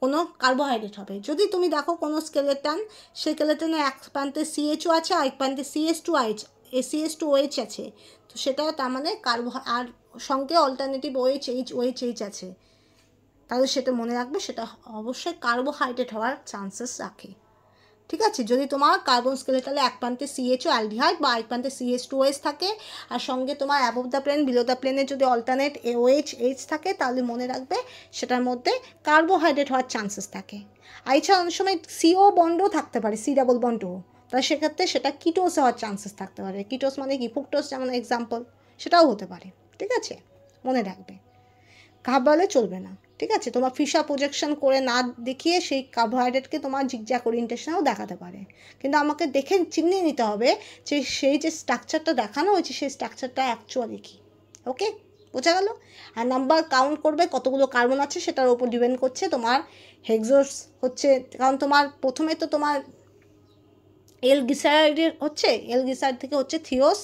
কোনো কার্বোহাইড্রেট হবে। যদি তুমি দেখো কোনো স্কেলেটন, সেই স্কেলেটনে এক প্রান্তে CHO আছে আর এক প্রান্তে CH2OH আছে, তো সেটা তার মানে আর সঙ্গে অল্টারনেটিভ OH আছে, তাহলে সেটা মনে রাখবে সেটা অবশ্যই কার্বোহাইড্রেট হওয়ার চান্সেস রাখে, ঠিক আছে? যদি তোমার কার্বন স্কেলেটালে এক প্রান্তে CHO অ্যালডিহাইড বা এক প্রান্তে CH2OH থাকে, আর সঙ্গে তোমার above the plane below the প্লেনে যদি অল্টারনেট OH থাকে, তাহলে মনে রাখবে সেটার মধ্যে কার্বোহাইড্রেট হওয়ার চান্সেস থাকে। আর এছাড়া অনেক সময় CO বন্ডও থাকতে পারে, C ডাবল বন্ডও, তাহলে সেক্ষেত্রে সেটা কিটোস হওয়ার চান্সেস থাকতে পারে। কিটোস মানে কি, ফুকটোস যেমন এক্সাম্পল, সেটাও হতে পারে, ঠিক আছে? মনে রাখবে, ঘাবড়ালে চলবে না, ঠিক আছে? তোমার ফিশার প্রজেকশন করে না দেখিয়ে সেই কার্বোহাইড্রেটকে তোমার জিগজ্যাগ ওরিয়েন্টেশনেও দেখাতে পারে, কিন্তু আমাকে দেখে চিনিয়ে নিতে হবে যে সেই যে স্ট্রাকচারটা দেখানো হয়েছে সেই স্ট্রাকচারটা অ্যাকচুয়ালি কী। ওকে, বোঝা গেল? আর নাম্বার কাউন্ট করবে কতগুলো কার্বন আছে সেটার উপর ডিপেন্ড করছে তোমার হেক্সোস হচ্ছে, কারণ তোমার প্রথমে তো তোমার এলগিসাইডের হচ্ছে, এলগিসাইড থেকে হচ্ছে থিওস,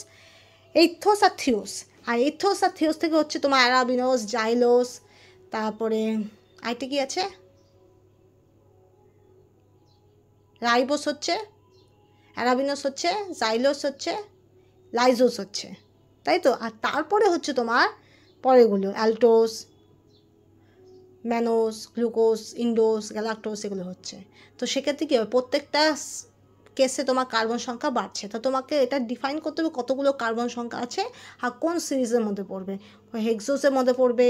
এইথোস আর থিওস, আর এইথোস আর থিওস থেকে হচ্ছে তোমার অ্যারাবিনোস, জাইলোস, তারপরে আইটি কি আছে, রাইবোস হচ্ছে, অ্যারাবিনোস হচ্ছে, জাইলোস হচ্ছে, লাইজোস হচ্ছে, তাই তো? আর তারপরে হচ্ছে তোমার পরেগুলো অ্যালটোস, ম্যানোস, গ্লুকোজ, ইন্ডোস, গ্যালাক্টোস, এগুলো হচ্ছে। তো সেক্ষেত্রে কী হবে, প্রত্যেকটা কেসে তোমার কার্বন সংখ্যা বাড়ছে, তো তোমাকে এটা ডিফাইন করতে হবে কতগুলো কার্বন সংখ্যা আছে আর কোন সিরিজের মধ্যে পড়বে, হেক্সোসের মধ্যে পড়বে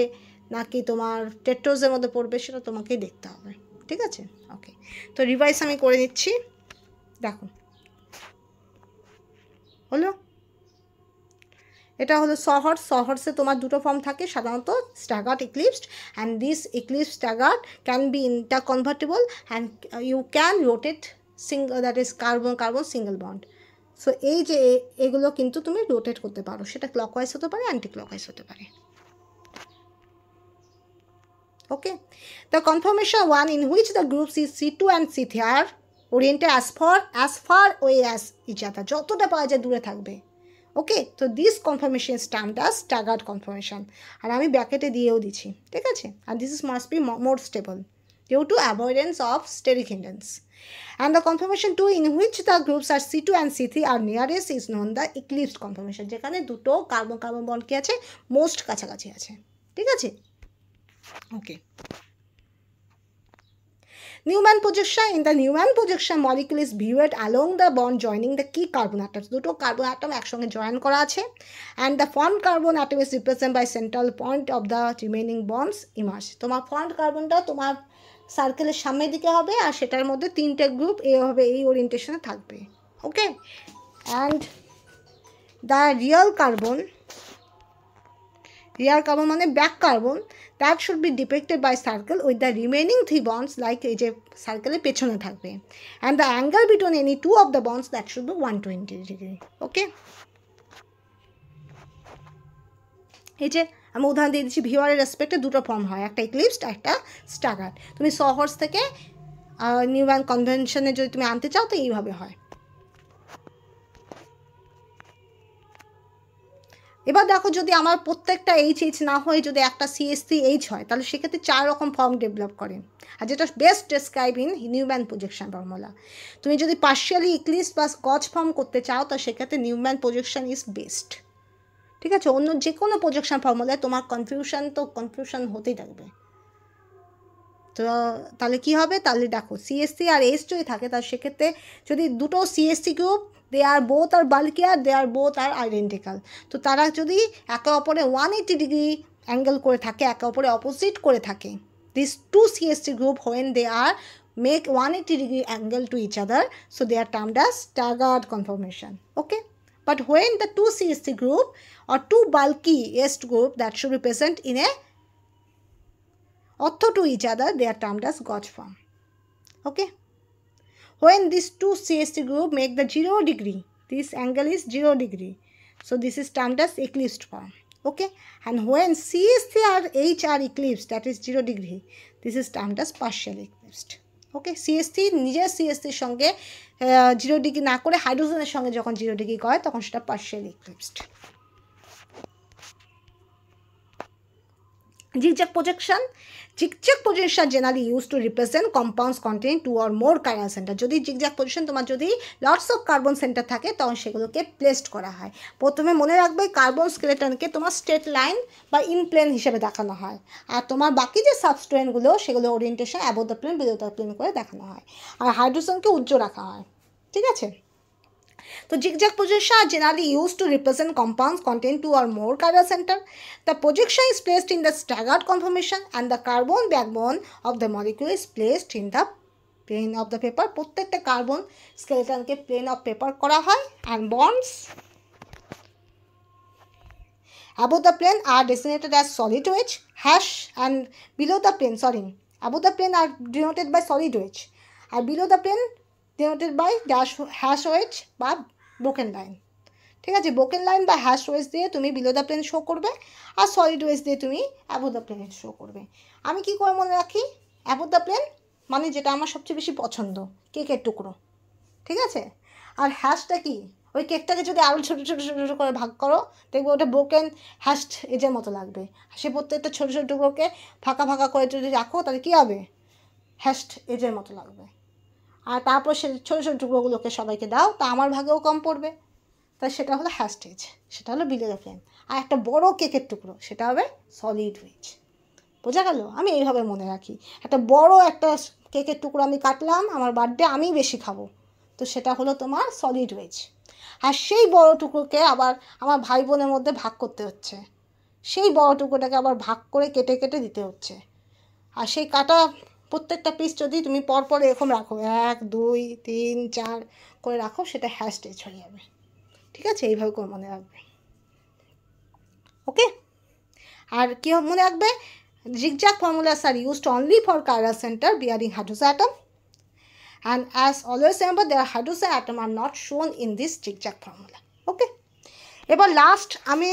নাকি তোমার টেট্রোসের মধ্যে পড়বে, সেটা তোমাকেই দেখতে হবে, ঠিক আছে? ওকে, তো রিভাইস আমি করে নিচ্ছি, দেখো হলো। এটা হলো সহর্স। সহর্সে তোমার দুটো ফর্ম থাকে সাধারণত, staggered, eclipsed, and this eclipsed staggered can be interconvertible and you can rotate single, that is carbon carbon single bond. So এই যে এগুলো কিন্তু তুমি রোটেট করতে পারো, সেটা ক্লকওয়াইজ হতে পারে, অ্যান্টি ক্লকওয়াইজ হতে পারে। ওকে, the conformation 1 in which the groups is C2 and C3 are oriented as far away as each other, যতটা পাওয়া যায় দূরে থাকবে। ওকে, তো this conformation is termed as staggered conformation, আর আমি ব্র্যাকেটে দিয়েও দিচ্ছি, ঠিক আছে? আর this is must be more stable due to avoidance of steric hindrance. And the conformation 2 in which the groups are C2 and C3 are nearest is known the eclipsed conformation, যেখানে দুটো কার্বন কার্বন বন্ড কি আছে, most কাছাকাছি আছে, ঠিক আছে? ওকে, Newman projection. In the Newman projection, molecule is viewed along the bond joining the key carbon atoms. দুটো carbon atom একসঙ্গে জয়েন করা আছে, and the formed carbon atom is represented by central point of the remaining bonds emerge. তোমার formed কার্বনটা তোমার সার্কেলের সামনের দিকে হবে, আর সেটার মধ্যে তিনটে গ্রুপ এইভাবে এই ওরিয়েন্টেশনে থাকবে। ওকে, and the real carbon মানে back carbon, that should be depicted by circle with the remaining 3 bonds like এই যে সার্কেলের পেছনে থাকবে, and the angle between any two of the bonds that should be 120 degree. ওকে, এই যে আমি উদাহরণ দিয়ে দিচ্ছি, ভিওয়ারের রেসপেক্টে দুটো ফর্ম হয়, একটা ইক্লিপসড, একটা স্ট্যাগার্ড। তুমি সহর্স থেকে নিউম্যান কনভেনশনে যদি তুমি আনতে চাও তো এইভাবে হয়। এবার দেখো, যদি আমার প্রত্যেকটা এইচ না হয়ে যদি একটা CH3H হয়, তাহলে সেক্ষেত্রে 4 রকম ফর্ম ডেভেলপ করে, আর যেটা best describe in Newman projection formula. তুমি যদি পার্শিয়ালি ইক্লিপস বা গজ ফর্ম করতে চাও, তো সেক্ষেত্রে নিউম্যান প্রজেকশন ইজ বেস্ট, ঠিক আছে? অন্য যে কোনো প্রজেকশন ফর্মুলায় তোমার কনফিউশন হতেই থাকবে। তো তাহলে কী হবে, তাহলে দেখো CH3 আর H যদি থাকে, তাহলে সেক্ষেত্রে যদি দুটো CH3 গ্রুপ, দে আর বোথ আর বাল্কিয়ার, দে আর বোথ আর আইডেন্টিক্যাল, তো তারা যদি একে অপরে 180 ডিগ্রি অ্যাঙ্গেল করে থাকে, একে অপরে অপোজিট করে থাকে, this two CH3 group when they are make 180 degree angle to each other, so they are termed as staggered conformation. Okay, but when the two CH3 group or two bulky S group that should be present in a ortho to each other, they are termed as gauge form. Okay, when these two CH3 group make the 0 degree, this angle is 0 degree, So this is termed as eclipsed form. Okay, and when CST or H are eclipsed, that is 0 degree, this is termed as partially eclipsed. Okay, CST নিজের সিএসটির সঙ্গে 0 degree না করে হাইড্রোজেনের সঙ্গে যখন 0 degree করে তখন সেটা partially ইক্লিপসড। Zigzag projection. Zigzag projection generally used to represent compounds containing 2 or more chiral center. যদি zigzag position তোমার যদি লটস অফ কার্বন সেন্টার থাকে তখন সেগুলোকে প্লেসড করা হয়। প্রথমে মনে রাখবে কার্বন স্কেলেটনকে তোমার স্ট্রেট লাইন বা ইন প্লেন হিসেবে দেখানো হয়, আর তোমার বাকি যে সাবস্টেন্সগুলো সেগুলো orientation above the plane below the plane করে দেখানো হয়, আর হাইড্রোজেনকে উজ্জ্বল রাখা হয়। ঠিক আছে, তো zigzag projection are generally used to represent compounds containing 2 or more chiral center. The projection is placed in the staggered conformation and the carbon backbone of the molecule is placed in the plane of the paper. প্রত্যেকটা carbon স্কেলেটনকে plane of paper করা হয়, and bonds above the plane are designated as solid wedge, hash, and below the plane, above the plane are denoted by solid wedge, and below the plane denoted by hash wedge বা broken line. ঠিক আছে, broken line বা hash wedge দিয়ে তুমি below the plane show করবে, আর solid wedge দিয়ে তুমি above the plane show করবে। আমি কি করে মনে রাখি? অ্যাবোভ দ্য প্লেন মানে যেটা আমার সবচেয়ে বেশি পছন্দ, কেকের টুকরো। ঠিক আছে, আর হ্যাশটা কি? ওই কেকটাকে যদি আরও ছোটো ছোটো ছোটো ছোটো করে ভাগ করো দেখবে ওটা ব্রোকেন হ্যাশড এজের মতো লাগবে। সে প্রত্যেকটা ছোটো ছোটো টুকরোকে ফাঁকা ফাঁকা করে যদি রাখো তাহলে কী হবে? হ্যাশড এজের মতো লাগবে। আর তারপর সে ছোটো ছোটো টুকরোগুলোকে সবাইকে দাও, তা আমার ভাগেও কম পড়বে, তাই সেটা হলো হ্যাশড এজ, সেটা হলো বিলো দ্য প্লেন। আর একটা বড়ো কেকের টুকরো সেটা হবে সলিড ওয়েজ। বোঝা গেল? আমি এইভাবে মনে রাখি, একটা বড় একটা কেকের টুকরো আমি কাটলাম, আমার বার্থডে আমি বেশি খাবো, তো সেটা হলো তোমার সলিড ওয়েজ। আর সেই বড় টুকরোকে আবার আমার ভাই বোনের মধ্যে ভাগ করতে হচ্ছে, সেই বড় টুকরোটাকে আবার ভাগ করে কেটে কেটে দিতে হচ্ছে, আর সেই কাটা প্রত্যেকটা পিস যদি তুমি পরপর এরকম রাখো 1 2 3 4 করে রাখো, সেটা হ্যাশড এজ হয়ে যাবে। ঠিক আছে, এইভাবে করে মনে রাখবে। ওকে, আর কী মনে রাখবে? zigzag formulas are used only for chiral center bearing hydrogen atom, and as always remember their hydrogen atom are not shown in this zigzag formula. ওকে, এবার লাস্ট আমি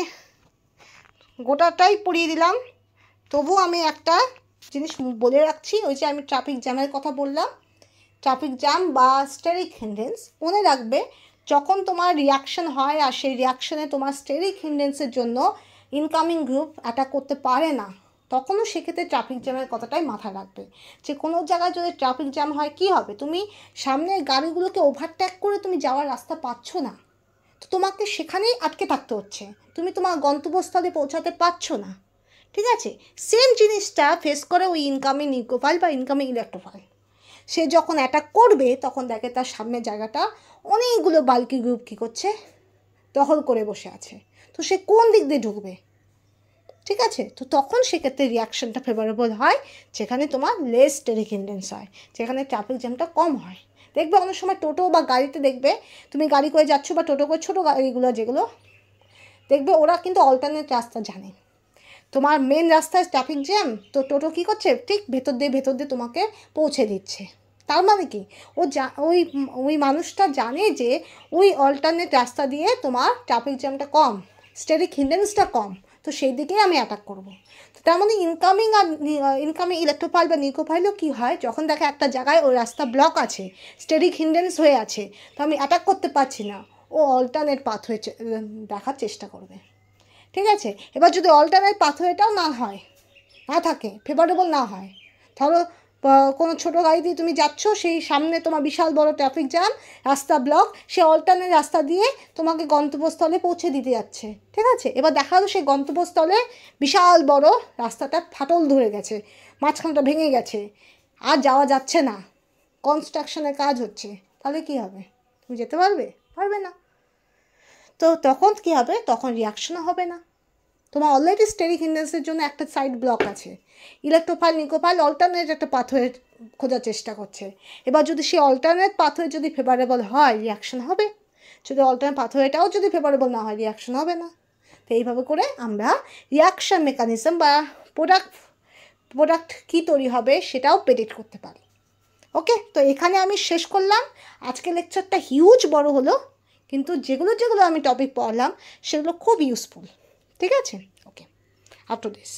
গোটাটাই পড়িয়ে দিলাম, তবু আমি একটা জিনিস বলে রাখছি। ওই যে আমি ট্রাফিক জ্যামের কথা বললাম, ট্রাফিক জ্যাম বা স্টেরিক হিন্ডেন্স, মনে রাখবে যখন তোমার রিয়াকশন হয় আর সেই রিয়াকশনে তোমার স্টেরিক হিন্ডেন্সের জন্য ইনকামিং গ্রুপ অ্যাটাক করতে পারে না, তখনও সেক্ষেত্রে ট্রাফিক জ্যামের কথাটাই মাথায় রাখবে। যে কোনো জায়গায় যদি ট্রাফিক জ্যাম হয় কী হবে? তুমি সামনের গাড়িগুলোকে ওভারটেক করে তুমি যাওয়ার রাস্তা পাচ্ছ না, তো তোমাকে সেখানেই আটকে থাকতে হচ্ছে, তুমি তোমার গন্তব্যস্থলে পৌঁছাতে পারছো না। ঠিক আছে, সেম জিনিসটা ফেস করে ওই ইনকামিং নিউক্লিওফাইল বা ইনকামিং ইলেকট্রোফাইল। সে যখন অ্যাটাক করবে তখন দেখে তার সামনের জায়গাটা অনেকগুলো বাল্কি গ্রুপ কী করছে? দখল করে বসে আছে, তো সে কোন দিক দিয়ে ঢুকবে? ঠিক আছে, তো তখন সেক্ষেত্রে রিয়াকশনটা ফেভারেবল হয় যেখানে তোমার লেস স্টেরিক হিন্ডেন্স হয়, যেখানে ট্রাফিক জ্যামটা কম হয়। দেখবে অনেক সময় টোটো বা গাড়িতে দেখবে তুমি গাড়ি করে যাচ্ছ বা টোটো করে, ছোটো গাড়িগুলো যেগুলো দেখবে ওরা কিন্তু অল্টারনেট রাস্তা জানে। তোমার মেন রাস্তায় ট্রাফিক জ্যাম, তো টোটো কী করছে? ঠিক ভেতর দিয়ে তোমাকে পৌঁছে দিচ্ছে। তার মানে কি? ওই মানুষটা জানে যে ওই অল্টারনেট রাস্তা দিয়ে তোমার ট্রাফিক জ্যামটা কম, স্টেরিক হিন্ডেন্সটা কম, তো সেই দিকেই আমি অ্যাটাক করব। তো তার মানে ইনকামিং ইলেকট্রোফাইল বা নিউক্লিওফাইলও কী হয়, যখন দেখে একটা জায়গায় ওই রাস্তা ব্লক আছে, স্টেরিক হিন্ডেন্স হয়ে আছে, তো আমি অ্যাটাক করতে পারছি না, ও অল্টারনেট পাথ হয়ে দেখার চেষ্টা করবে। ঠিক আছে, এবার যদি অল্টারনেট পাথওয়েটাও না থাকে, ফেভারেবল না হয়, ধরো কোনো ছোটো গাড়ি দিয়ে তুমি যাচ্ছ, সেই সামনে তোমার বিশাল বড় ট্রাফিক জ্যাম, রাস্তা ব্লক, সে অল্টারনেট রাস্তা দিয়ে তোমাকে গন্তব্যস্থলে পৌঁছে দিতে যাচ্ছে। ঠিক আছে, এবার দেখা গেলো সেই গন্তব্যস্থলে বিশাল বড় রাস্তাটা ফাটল ধরে গেছে, মাঝখানটা ভেঙে গেছে, আর যাওয়া যাচ্ছে না, কনস্ট্রাকশনের কাজ হচ্ছে, তাহলে কী হবে? তুমি যেতে পারবে না। তো তখন কী হবে? তখন রিয়াকশনও হবে না, তোমার অলরেডি স্টেরিক হিন্ডেন্সের জন্য একটা সাইড ব্লক আছে, ইলেকট্রোফাইল নিউক্লিওফাইল অল্টারনেট একটা পাথওয়ে খোঁজার চেষ্টা করছে। এবার যদি সেই অল্টারনেট পাথওয়ে যদি ফেভারেবল হয়, রিয়াকশন হবে, যদি অল্টারনেট পাথওয়েটাও যদি ফেভারেবল না হয়, রিয়াকশন হবে না। তো এইভাবে করে আমরা রিয়াকশন মেকানিজম বা প্রোডাক্ট কী তৈরি হবে সেটাও প্রেডিক্ট করতে পারি। ওকে, তো এখানে আমি শেষ করলাম। আজকে লেকচারটা হিউজ বড় হলো, কিন্তু যেগুলো যেগুলো আমি টপিক পড়লাম সেগুলো খুব ইউজফুল, ঠিক আছে? ওকে, আপ টু দিস।